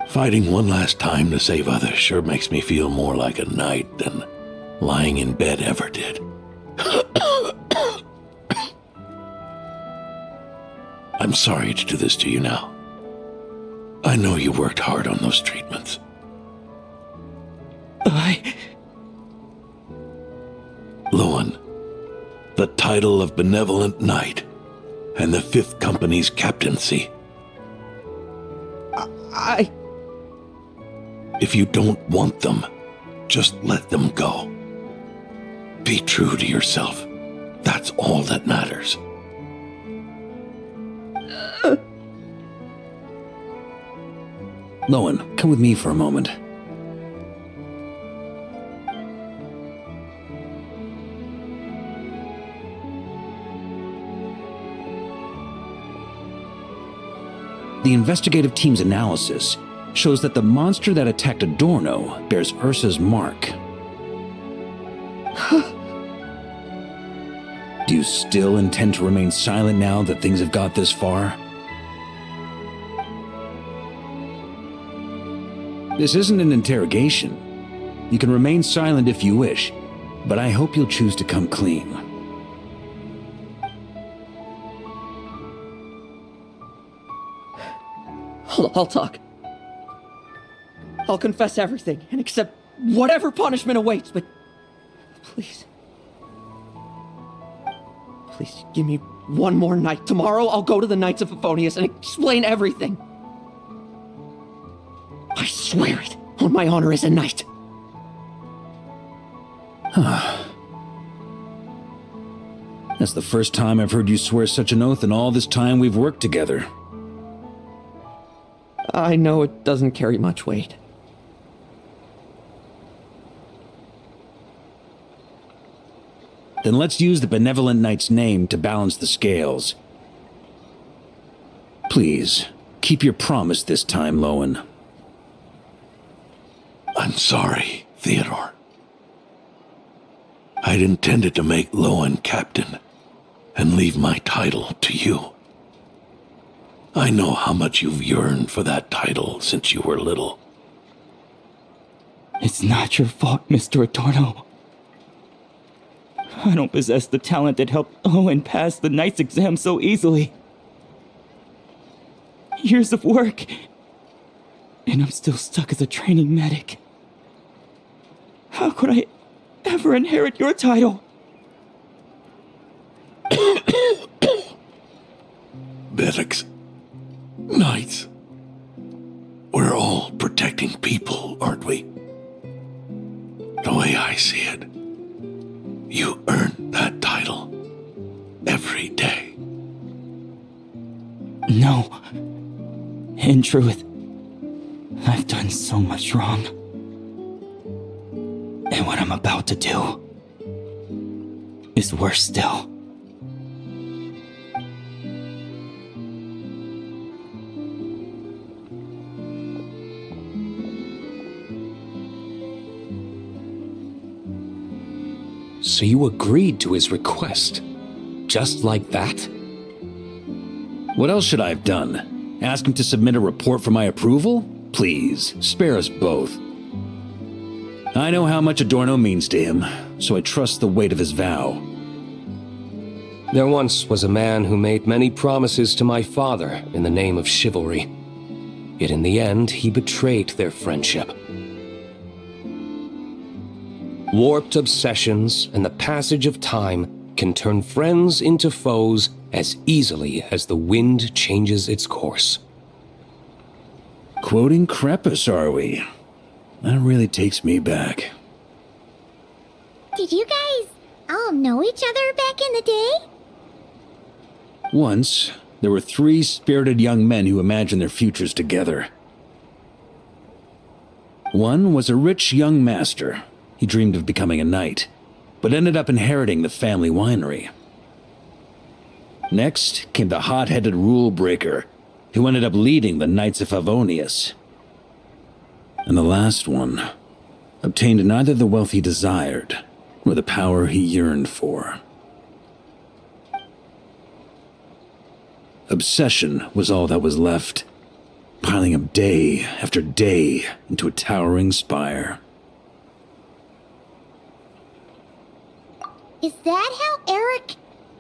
Fighting one last time to save others sure makes me feel more like a knight than lying in bed ever did. I'm sorry to do this to you now. I know you worked hard on those treatments. Lohen, the title of Benevolent Knight and the Fifth Company's captaincy. If you don't want them, just let them go. Be true to yourself. That's all that matters. Lohen, come with me for a moment. The investigative team's analysis shows that the monster that attacked Adorno bears Ursa's mark. Do you still intend to remain silent now that things have got this far? This isn't an interrogation. You can remain silent if you wish, but I hope you'll choose to come clean. I'll talk. I'll confess everything and accept whatever punishment awaits, but please. Please give me one more night. Tomorrow I'll go to the Knights of Favonius and explain everything. I swear it on my honor as a knight. That's the first time I've heard you swear such an oath in all this time we've worked together. I know it doesn't carry much weight. Then let's use the Benevolent Knight's name to balance the scales. Please, keep your promise this time, Lohen. I'm sorry, Theodore. I'd intended to make Lohen captain and leave my title to you. I know how much you've yearned for that title since you were little. It's not your fault, Mr. Adorno. I don't possess the talent that helped Lohen pass the Knight's exam so easily. Years of work, and I'm still stuck as a training medic. How could I ever inherit your title? Medics, knights, we're all protecting people, aren't we? The way I see it, you earn that title every day. No. In truth, I've done so much wrong. And what I'm about to do is worse still. So you agreed to his request, just like that? What else should I have done? Ask him to submit a report for my approval? Please, spare us both. I know how much Adorno means to him, so I trust the weight of his vow. There once was a man who made many promises to my father in the name of chivalry. Yet in the end, he betrayed their friendship. Warped obsessions and the passage of time can turn friends into foes as easily as the wind changes its course. Quoting Crepus, are we? That really takes me back. Did you guys all know each other back in the day? Once, there were 3 spirited young men who imagined their futures together. One was a rich young master. He dreamed of becoming a knight, but ended up inheriting the family winery. Next came the hot-headed rule breaker, who ended up leading the Knights of Favonius. And the last one obtained neither the wealth he desired, nor the power he yearned for. Obsession was all that was left, piling up day after day into a towering spire. Is that how Eric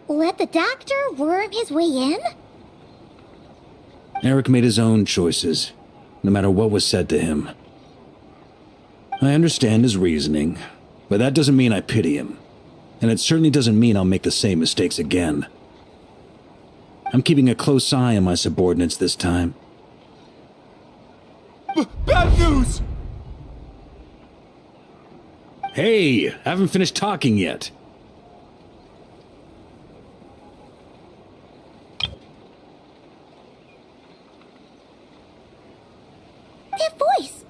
let the doctor worm his way in? Eric made his own choices, no matter what was said to him. I understand his reasoning, but that doesn't mean I pity him. And it certainly doesn't mean I'll make the same mistakes again. I'm keeping a close eye on my subordinates this time. Bad news! Hey, I haven't finished talking yet. That voice!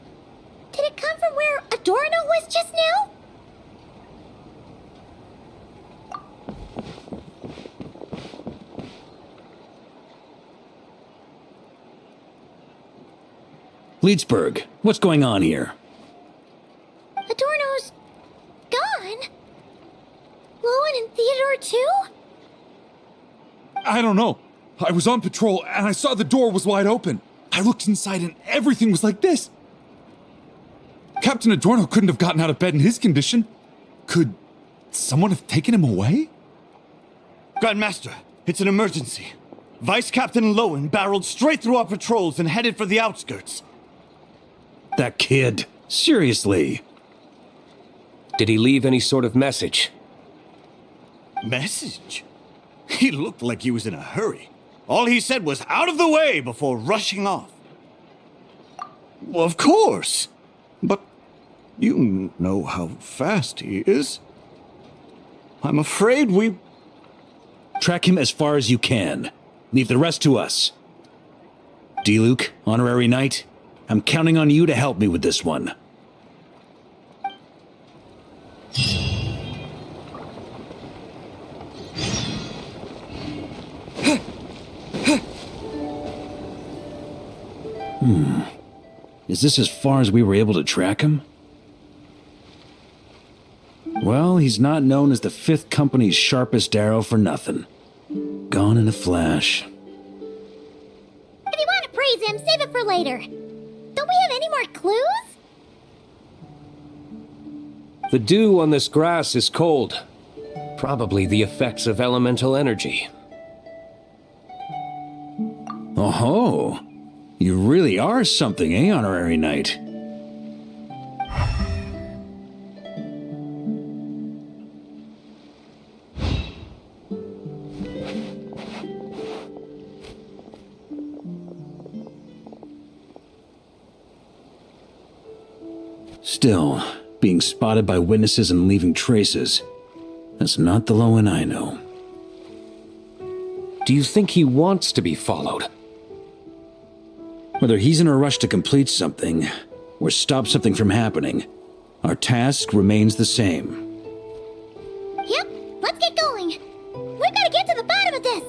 Did it come from where Adorno was just now? Leedsburg, what's going on here? Adorno's gone? Lohen and Theodore too? I don't know. I was on patrol and I saw the door was wide open. I looked inside and everything was like this. Captain Adorno couldn't have gotten out of bed in his condition. Could someone have taken him away? Grandmaster, it's an emergency. Vice Captain Lohen barreled straight through our patrols and headed for the outskirts. That kid. Seriously. Did he leave any sort of message? Message? He looked like he was in a hurry. All he said was out of the way before rushing off. Well, of course. But you know how fast he is. I'm afraid we... Track him as far as you can. Leave the rest to us. D-Luke, Honorary Knight, I'm counting on you to help me with this one. Is this as far as we were able to track him? Well, he's not known as the 5th Company's sharpest arrow for nothing. Gone in a flash. If you want to praise him, save it for later. Don't we have any more clues? The dew on this grass is cold. Probably the effects of elemental energy. Oh-ho! You really are something, eh, Honorary Knight? Still, being spotted by witnesses and leaving traces, that's not the Lohen I know. Do you think he wants to be followed? Whether he's in a rush to complete something, or stop something from happening, our task remains the same. Yep, let's get going. We've got to get to the bottom of this.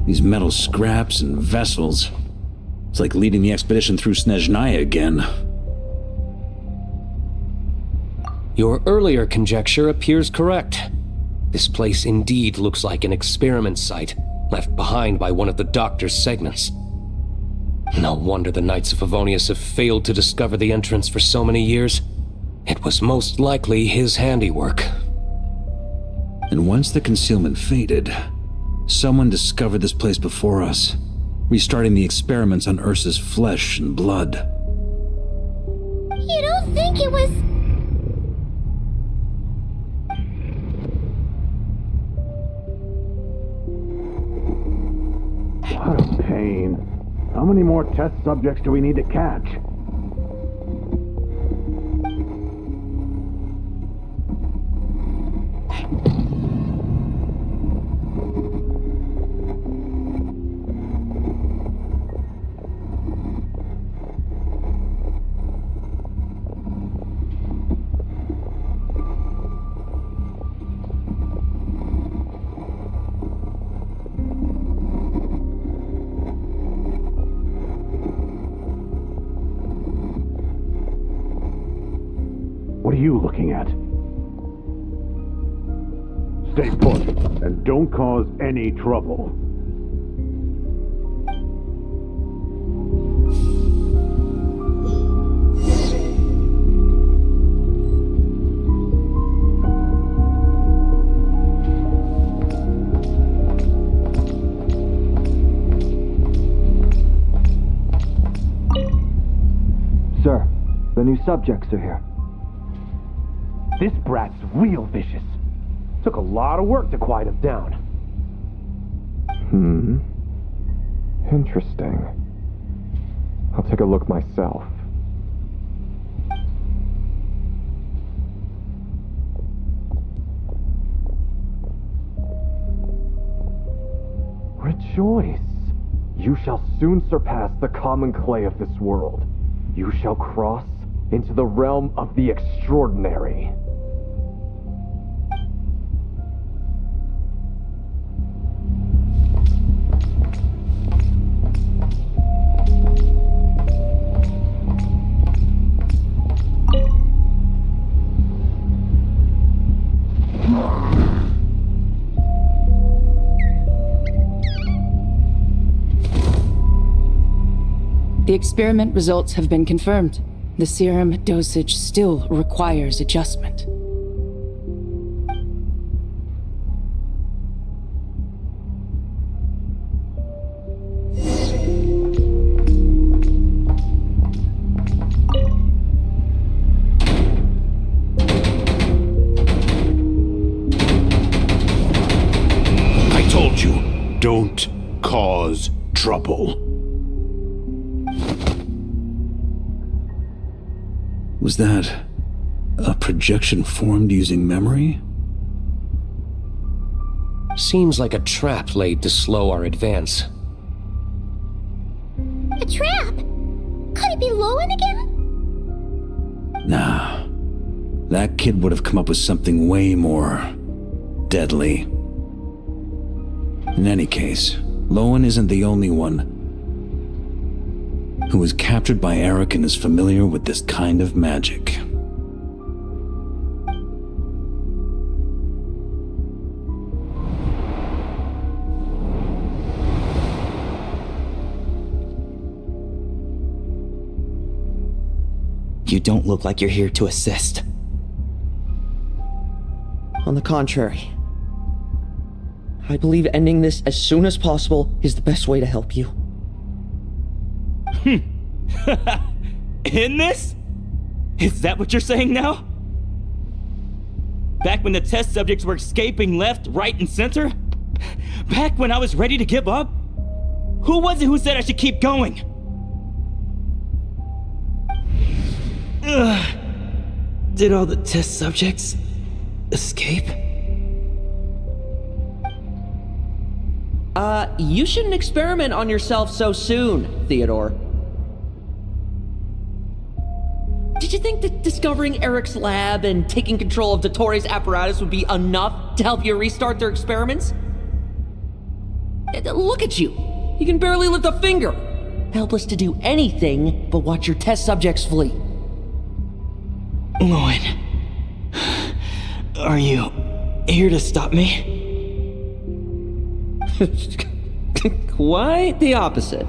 These metal scraps and vessels. It's like leading the expedition through Snezhnaya again. Your earlier conjecture appears correct. This place indeed looks like an experiment site, left behind by one of the Doctor's segments. No wonder the Knights of Favonius have failed to discover the entrance for so many years. It was most likely his handiwork. And once the concealment faded, someone discovered this place before us, restarting the experiments on Ursa's flesh and blood. You don't think it was... What a pain. How many more test subjects do we need to catch? What are you looking at? Stay put, and don't cause any trouble. Sir, the new subjects are here. This brat's real vicious. Took a lot of work to quiet him down. Interesting. I'll take a look myself. Rejoice! You shall soon surpass the common clay of this world. You shall cross into the realm of the extraordinary. The experiment results have been confirmed. The serum dosage still requires adjustment. I told you, don't cause trouble. Was that a projection formed using memory? Seems like a trap laid to slow our advance. A trap? Could it be Lohen again? Nah. That kid would have come up with something way more deadly. In any case, Lohen isn't the only one who was captured by Eric and is familiar with this kind of magic. You don't look like you're here to assist. On the contrary, I believe ending this as soon as possible is the best way to help you. In this? Is that what you're saying now? Back when the test subjects were escaping left, right, and center? Back when I was ready to give up? Who was it who said I should keep going? Did all the test subjects escape? You shouldn't experiment on yourself so soon, Theodore. Did you think that discovering Eric's lab and taking control of Dottores' apparatus would be enough to help you restart their experiments? Look at you. You can barely lift a finger. Helpless to do anything but watch your test subjects flee. Lohen, are you here to stop me? Quite the opposite.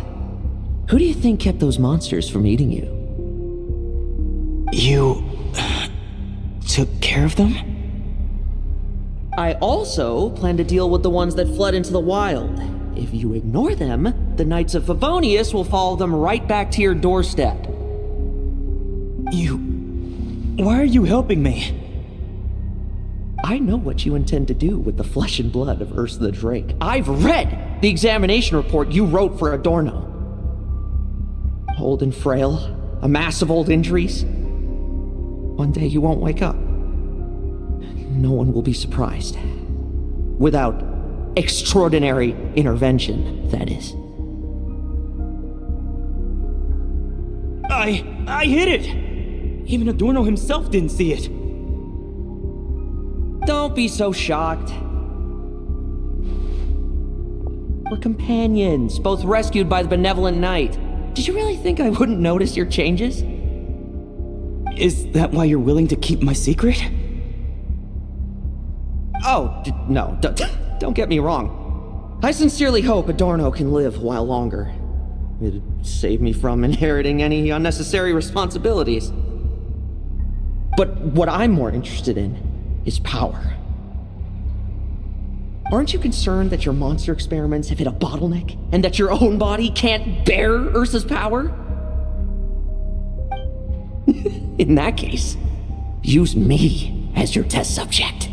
Who do you think kept those monsters from eating you? You took care of them? I also plan to deal with the ones that fled into the wild. If you ignore them, the Knights of Favonius will follow them right back to your doorstep. Why are you helping me? I know what you intend to do with the flesh and blood of Ursa the Drake. I've read the examination report you wrote for Adorno. Old and frail, a mass of old injuries. One day you won't wake up. No one will be surprised. Without extraordinary intervention, that is. I hit it! Even Adorno himself didn't see it. Don't be so shocked. We're companions, both rescued by the benevolent knight. Did you really think I wouldn't notice your changes? Is that why you're willing to keep my secret? Oh, no, don't get me wrong. I sincerely hope Adorno can live a while longer. It'd save me from inheriting any unnecessary responsibilities. But what I'm more interested in is power. Aren't you concerned that your monster experiments have hit a bottleneck, and that your own body can't bear Ursa's power? In that case, use me as your test subject.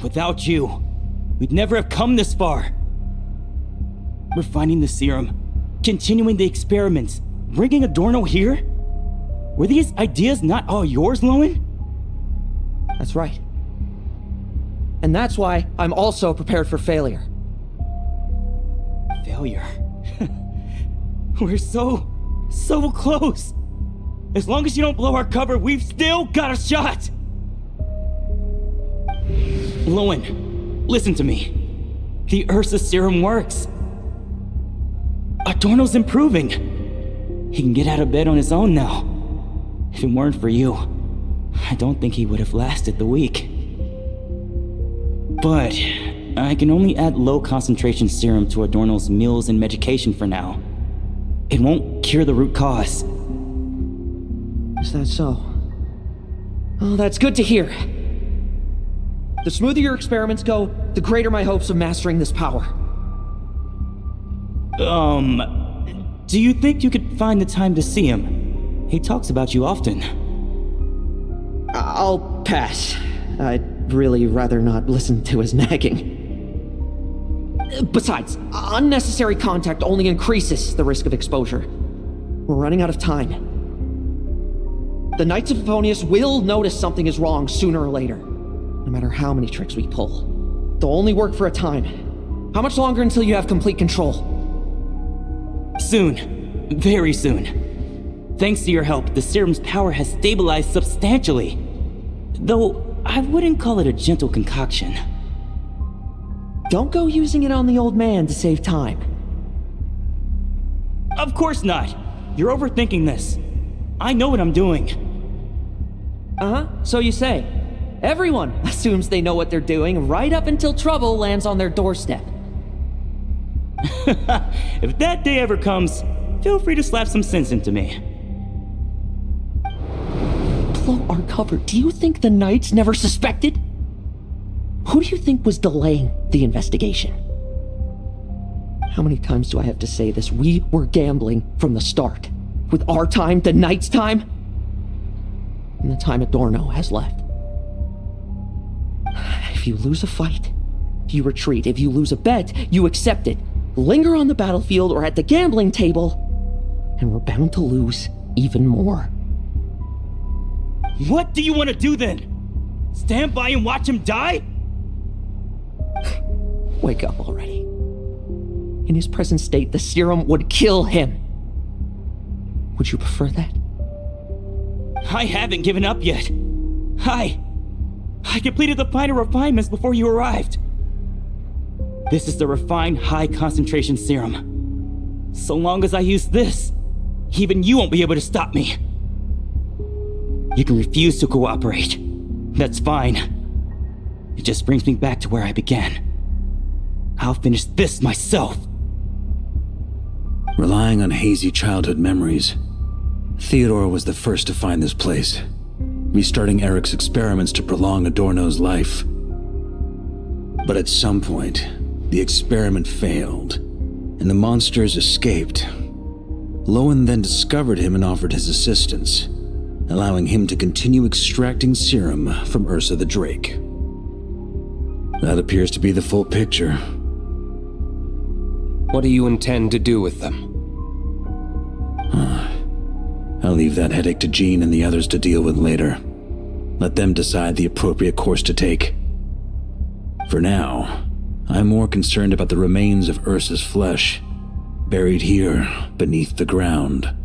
Without you, we'd never have come this far. Refining the serum, continuing the experiments, bringing Adorno here? Were these ideas not all yours, Lohen? That's right. And that's why I'm also prepared for failure. Failure? We're so close. As long as you don't blow our cover, we've still got a shot. Lohen, listen to me. The Ursa serum works. Adorno's improving. He can get out of bed on his own now. If it weren't for you, I don't think he would have lasted the week. But I can only add low concentration serum to Adorno's meals and medication for now. It won't cure the root cause. Is that so? Oh, that's good to hear. The smoother your experiments go, the greater my hopes of mastering this power. Do you think you could find the time to see him? He talks about you often. I'll pass. I'd really rather not listen to his nagging. Besides, unnecessary contact only increases the risk of exposure. We're running out of time. The Knights of Favonius will notice something is wrong sooner or later, no matter how many tricks we pull. They'll only work for a time. How much longer until you have complete control? Soon. Very soon. Thanks to your help, the serum's power has stabilized substantially. Though, I wouldn't call it a gentle concoction. Don't go using it on the old man to save time. Of course not. You're overthinking this. I know what I'm doing. Uh-huh, so you say. Everyone assumes they know what they're doing right up until trouble lands on their doorstep. If that day ever comes, feel free to slap some sense into me. Blow our cover. Do you think the Knights never suspected? Who do you think was delaying the investigation? How many times do I have to say this? We were gambling from the start. With our time, the Knights' time, and the time Adorno has left. If you lose a fight, you retreat. If you lose a bet, you accept it. Linger on the battlefield or at the gambling table, and we're bound to lose even more. What do you want to do then? Stand by and watch him die? Wake up already. In his present state, the serum would kill him. Would you prefer that? I haven't given up yet. I completed the final refinements before you arrived. This is the refined high-concentration serum. So long as I use this, even you won't be able to stop me. You can refuse to cooperate. That's fine. It just brings me back to where I began. I'll finish this myself. Relying on hazy childhood memories, Theodore was the first to find this place, restarting Eric's experiments to prolong Adorno's life. But at some point, the experiment failed, and the monsters escaped. Lohen then discovered him and offered his assistance, allowing him to continue extracting serum from Ursa the Drake. That appears to be the full picture. What do you intend to do with them? I'll leave that headache to Jean and the others to deal with later. Let them decide the appropriate course to take. For now, I'm more concerned about the remains of Ursa's flesh, buried here beneath the ground.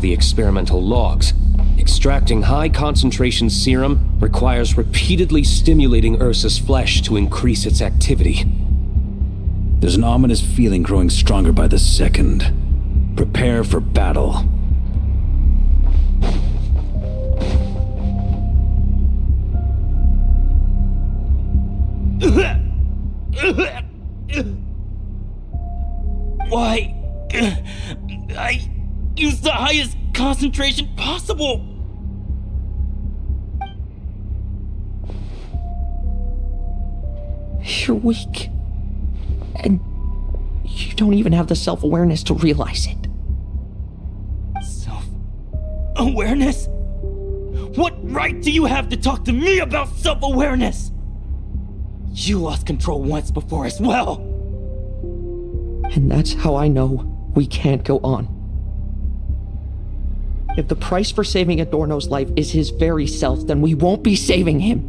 to the experimental logs. Extracting high-concentration serum requires repeatedly stimulating Ursa's flesh to increase its activity. There's an ominous feeling growing stronger by the second. Prepare for battle. Why? I used the highest concentration possible. You're weak. And you don't even have the self-awareness to realize it. Self-awareness? What right do you have to talk to me about self-awareness? You lost control once before as well. And that's how I know we can't go on. If the price for saving Adorno's life is his very self, then we won't be saving him,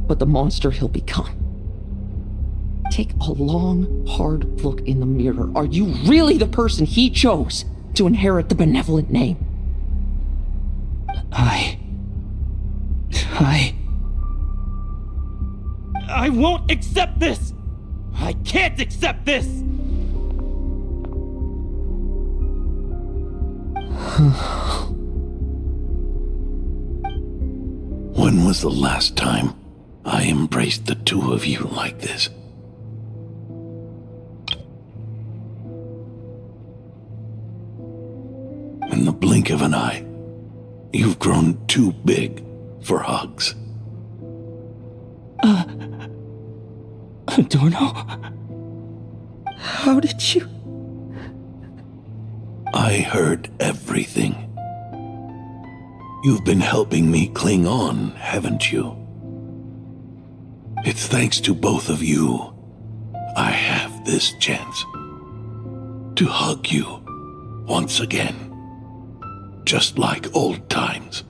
but the monster he'll become. Take a long, hard look in the mirror. Are you really the person he chose to inherit the benevolent name? I won't accept this! I can't accept this! When was the last time I embraced the two of you like this? In the blink of an eye, you've grown too big for hugs. Adorno? How did you? I heard everything. You've been helping me cling on, haven't you? It's thanks to both of you I have this chance to hug you once again, just like old times.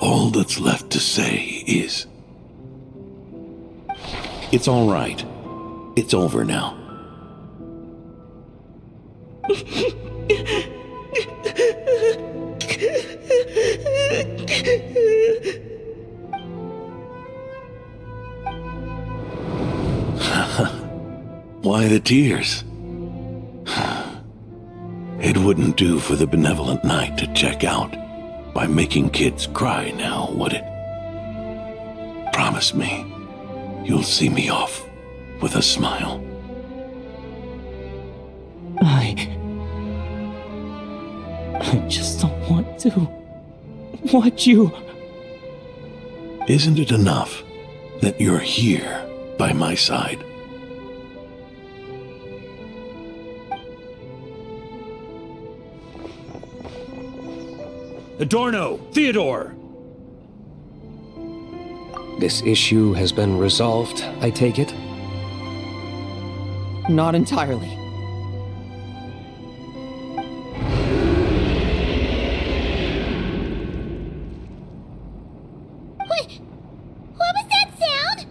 All that's left to say is, it's all right. It's over now. Why the tears? It wouldn't do for the benevolent knight to check out by making kids cry now, would it? Promise me, you'll see me off with a smile. I just don't want to watch you. Isn't it enough that you're here by my side? Adorno! Theodore! This issue has been resolved, I take it? Not entirely. What was that sound?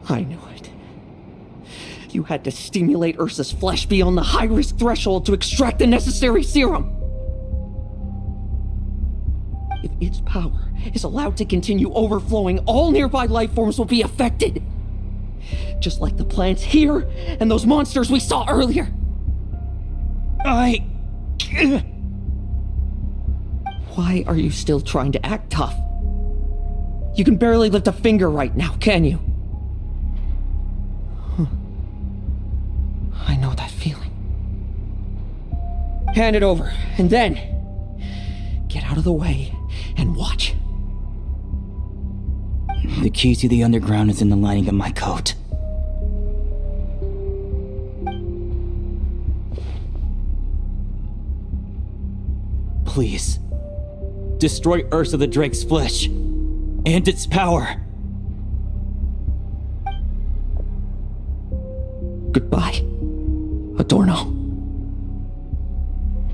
I knew it. You had to stimulate Ursa's flesh beyond the high-risk threshold to extract the necessary serum. If its power is allowed to continue overflowing, all nearby life forms will be affected. Just like the plants here and those monsters we saw earlier. Why are you still trying to act tough? You can barely lift a finger right now, can you? I know that feeling. Hand it over, and then get out of the way and watch. The key to the underground is in the lining of my coat. Please, destroy Ursa the Drake's flesh and its power. Goodbye, Adorno.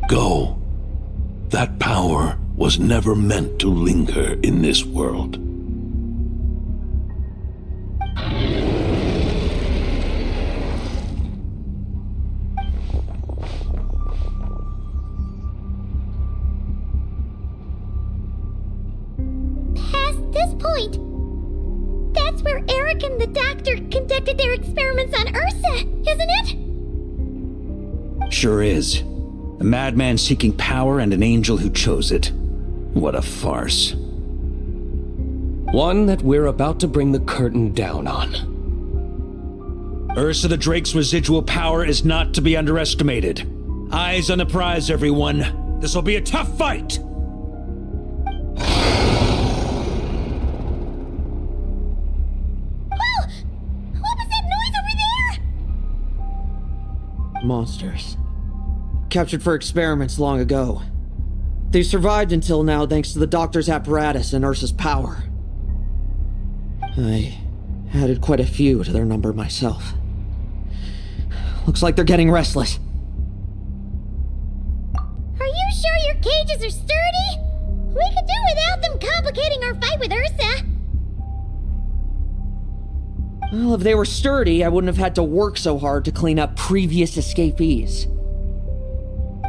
Go. That power was never meant to linger in this world. At this point, that's where Eric and the doctor conducted their experiments on Ursa, isn't it? Sure is. A madman seeking power and an angel who chose it. What a farce. One that we're about to bring the curtain down on. Ursa the Drake's residual power is not to be underestimated. Eyes on the prize, everyone. This will be a tough fight! Monsters. Captured for experiments long ago. They survived until now thanks to the doctor's apparatus and Ursa's power. I added quite a few to their number myself. Looks like they're getting restless. Are you sure your cages are sturdy? We could do without them complicating our fight with Ursa. Well, if they were sturdy, I wouldn't have had to work so hard to clean up previous escapees.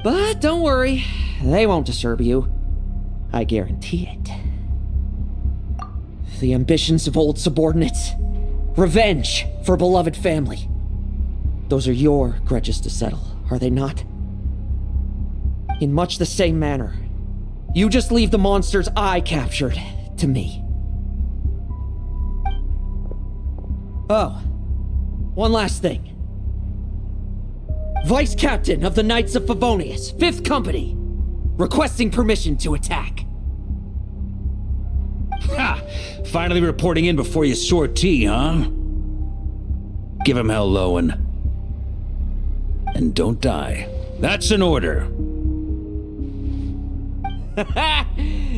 But don't worry, they won't disturb you. I guarantee it. The ambitions of old subordinates. Revenge for beloved family. Those are your grudges to settle, are they not? In much the same manner, you just leave the monsters I captured to me. Oh, one last thing. Vice Captain of the Knights of Favonius, 5th Company, requesting permission to attack. Ha! Finally reporting in before you sortie, huh? Give him hell, Lohen. And don't die. That's an order.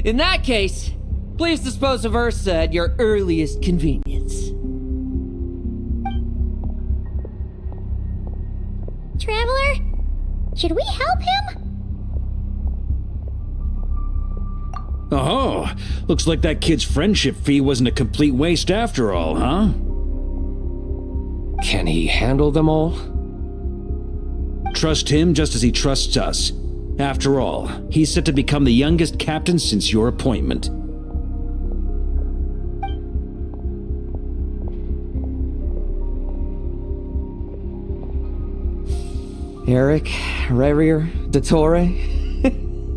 In that case, please dispose of Ursa at your earliest convenience. Traveler, should we help him? Oh, looks like that kid's friendship fee wasn't a complete waste after all, huh? Can he handle them all? Trust him just as he trusts us. After all, he's set to become the youngest captain since your appointment. Eric, Rerir, Dottore,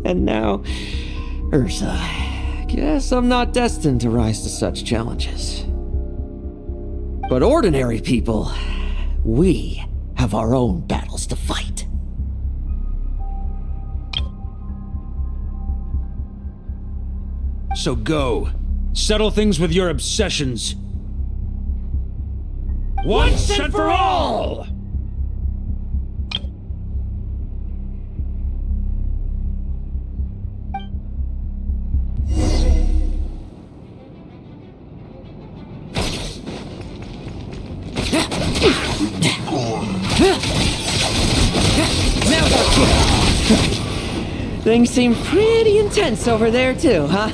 and now Ursa. Guess I'm not destined to rise to such challenges. But ordinary people, we have our own battles to fight. So go. Settle things with your obsessions. Once and for all! Things seem pretty intense over there too, huh?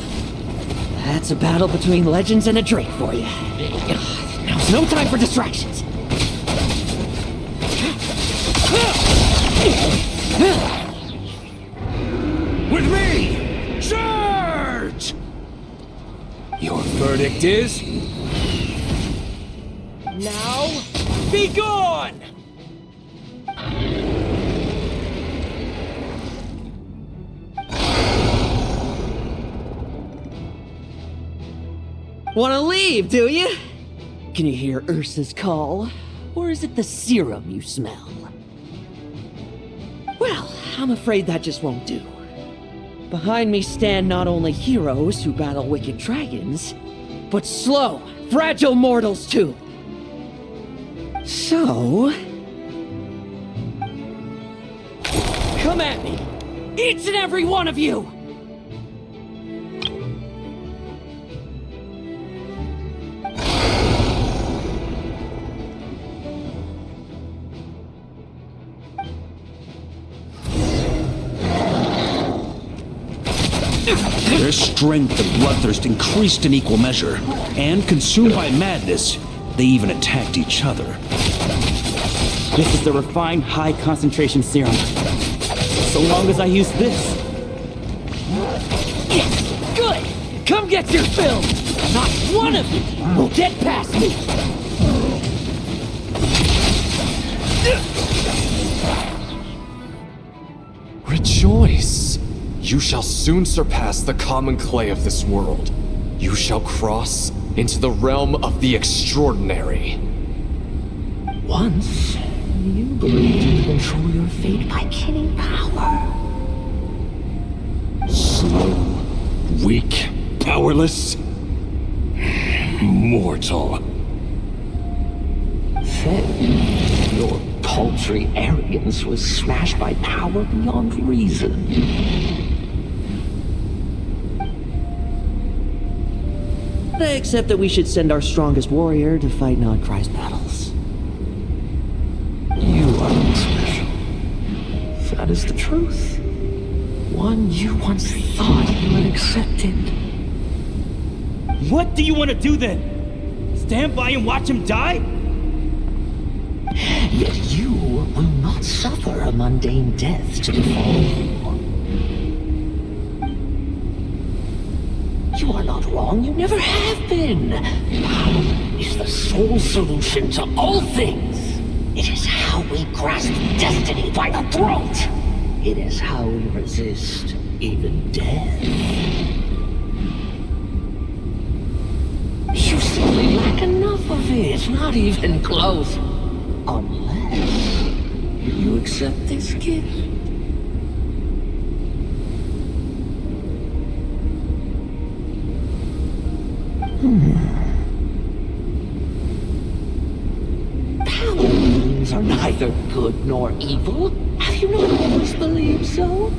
That's a battle between legends and a Drake for you. Now's no time for distractions. With me! Charge! Your verdict is... Now, be gone! Wanna leave, do you? Can you hear Ursa's call? Or is it the serum you smell? Well, I'm afraid that just won't do. Behind me stand not only heroes who battle wicked dragons, but slow, fragile mortals too. So... come at me! Each and every one of you! Their strength and bloodthirst increased in equal measure, and consumed by madness, they even attacked each other. This is the refined high-concentration serum. So long as I use this. Yes! Good! Come get your fill! one of you will get past me! Rejoice! You shall soon surpass the common clay of this world. You shall cross into the realm of the extraordinary. Once, you believed you could control your fate by killing power. Slow, weak, powerless, mortal. Then, your paltry arrogance was smashed by power beyond reason. Except that we should send our strongest warrior to fight Nodcry's battles. You are not special. That is the truth. One you once thought you had accepted. What do you want to do then? Stand by and watch him die? Yet you will not suffer a mundane death to befall you. You are not wrong, you never have been. Power is the sole solution to all things. It is how we grasp destiny by the throat. It is how we resist even death. You simply lack enough of it, not even close. Unless you accept this gift. Power means are neither good nor evil. Have you not always believed so?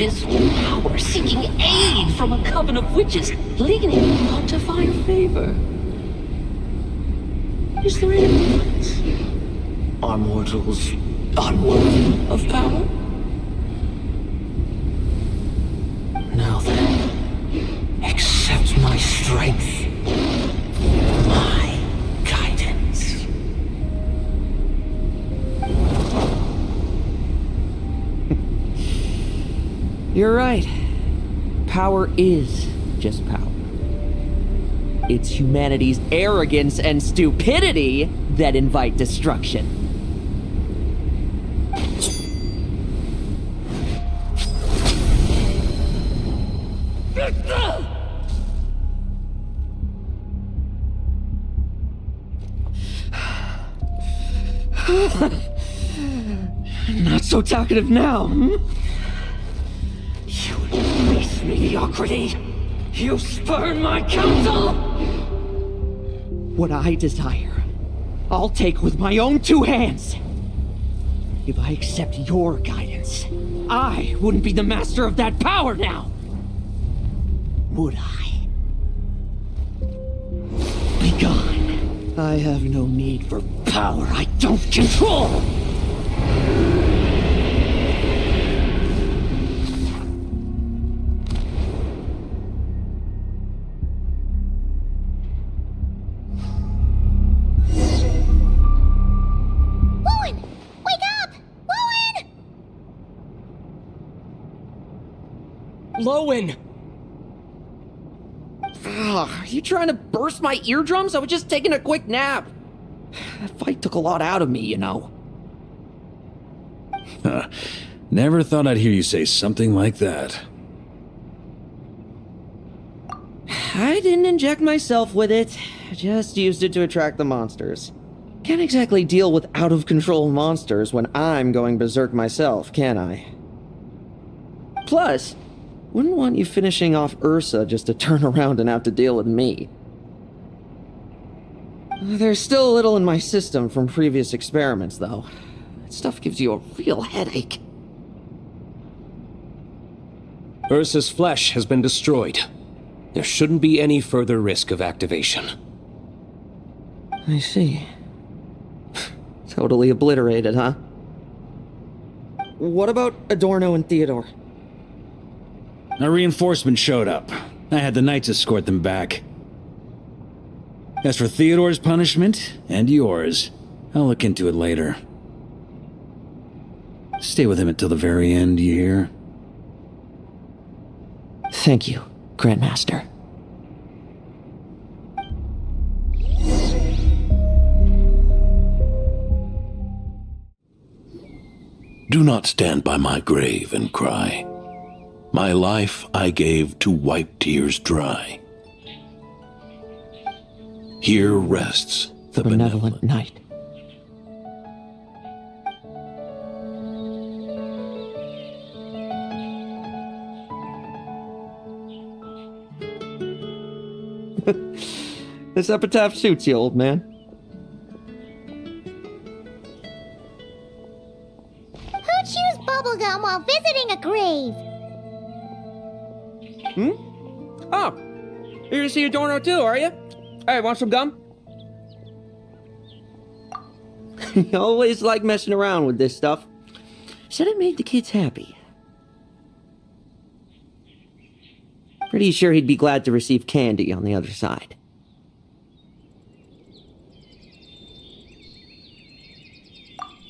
Abysmal power, seeking aid from a coven of witches, leading you on to find favor. Is there any difference? Are mortals unworthy of power? Now then, accept my strength, my guidance. You're right. Power is just power. It's humanity's arrogance and stupidity that invite destruction. Not so talkative now, hmm? You embrace mediocrity. You spurn my counsel. What I desire, I'll take with my own two hands. If I accept your guidance, I wouldn't be the master of that power now. Would I? Be gone. I have no need for power I don't control. Lohen! Are you trying to burst my eardrums? I was just taking a quick nap. That fight took a lot out of me, you know. Never thought I'd hear you say something like that. I didn't inject myself with it. Just used it to attract the monsters. Can't exactly deal with out-of-control monsters when I'm going berserk myself, can I? Plus, wouldn't want you finishing off Ursa just to turn around and have to deal with me. There's still a little in my system from previous experiments, though. That stuff gives you a real headache. Ursa's flesh has been destroyed. There shouldn't be any further risk of activation. I see. Totally obliterated, huh? What about Adorno and Theodore? A reinforcement showed up. I had the knights escort them back. As for Theodore's punishment, and yours, I'll look into it later. Stay with him until the very end, you hear? Thank you, Grandmaster. Do not stand by my grave and cry. My life I gave to wipe tears dry. Here rests the benevolent knight. This epitaph suits you, old man. Who chews bubblegum while visiting a grave? Oh, you're here to see Adorno too, are you? Hey, want some gum? You always like messing around with this stuff. Said it made the kids happy. Pretty sure he'd be glad to receive candy on the other side.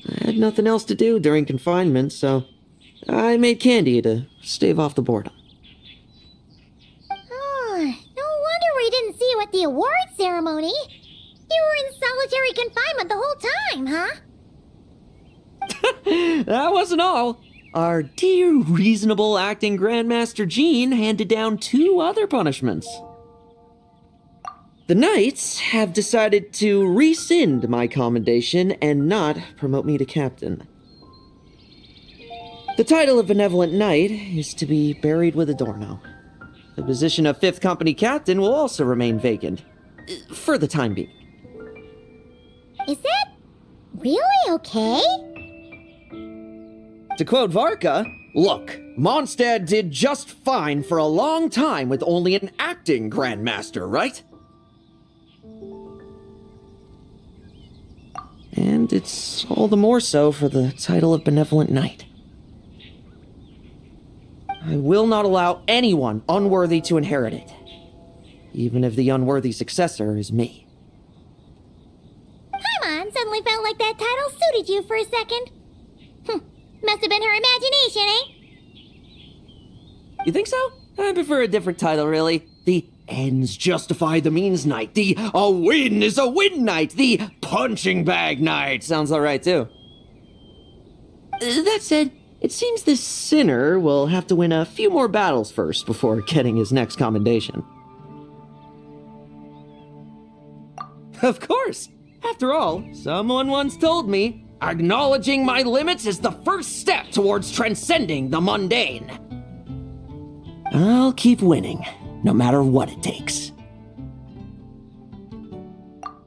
I had nothing else to do during confinement, so I made candy to stave off the boredom. Oh, no wonder we didn't see you at the award ceremony. You were in solitary confinement the whole time, huh? That wasn't all. Our dear, reasonable acting Grandmaster Jean handed down 2 other punishments. The Knights have decided to rescind my commendation and not promote me to captain. The title of Benevolent Knight is to be buried with Adorno. The position of 5th Company Captain will also remain vacant, for the time being. Is that really okay? To quote Varka, look, Mondstadt did just fine for a long time with only an acting Grandmaster, right? And it's all the more so for the title of Benevolent Knight. I will not allow anyone unworthy to inherit it, even if the unworthy successor is me. Paimon suddenly felt like that title suited you for a second. Must have been her imagination, eh? You think so? I prefer a different title, really. The ends justify the means knight. The a win is a win knight. The punching bag knight. Sounds alright, too. That said, it seems this sinner will have to win a few more battles first before getting his next commendation. Of course. After all, someone once told me, acknowledging my limits is the first step towards transcending the mundane. I'll keep winning, no matter what it takes.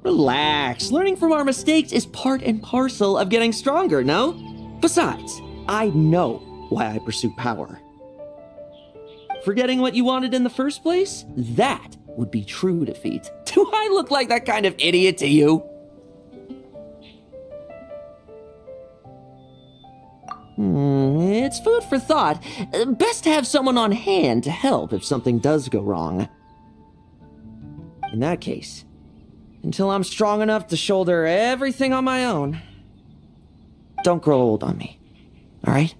Relax. Learning from our mistakes is part and parcel of getting stronger, no? Besides, I know why I pursue power. Forgetting what you wanted in the first place? That would be true defeat. Do I look like that kind of idiot to you? It's food for thought. Best to have someone on hand to help if something does go wrong. In that case, until I'm strong enough to shoulder everything on my own, don't grow old on me, all right?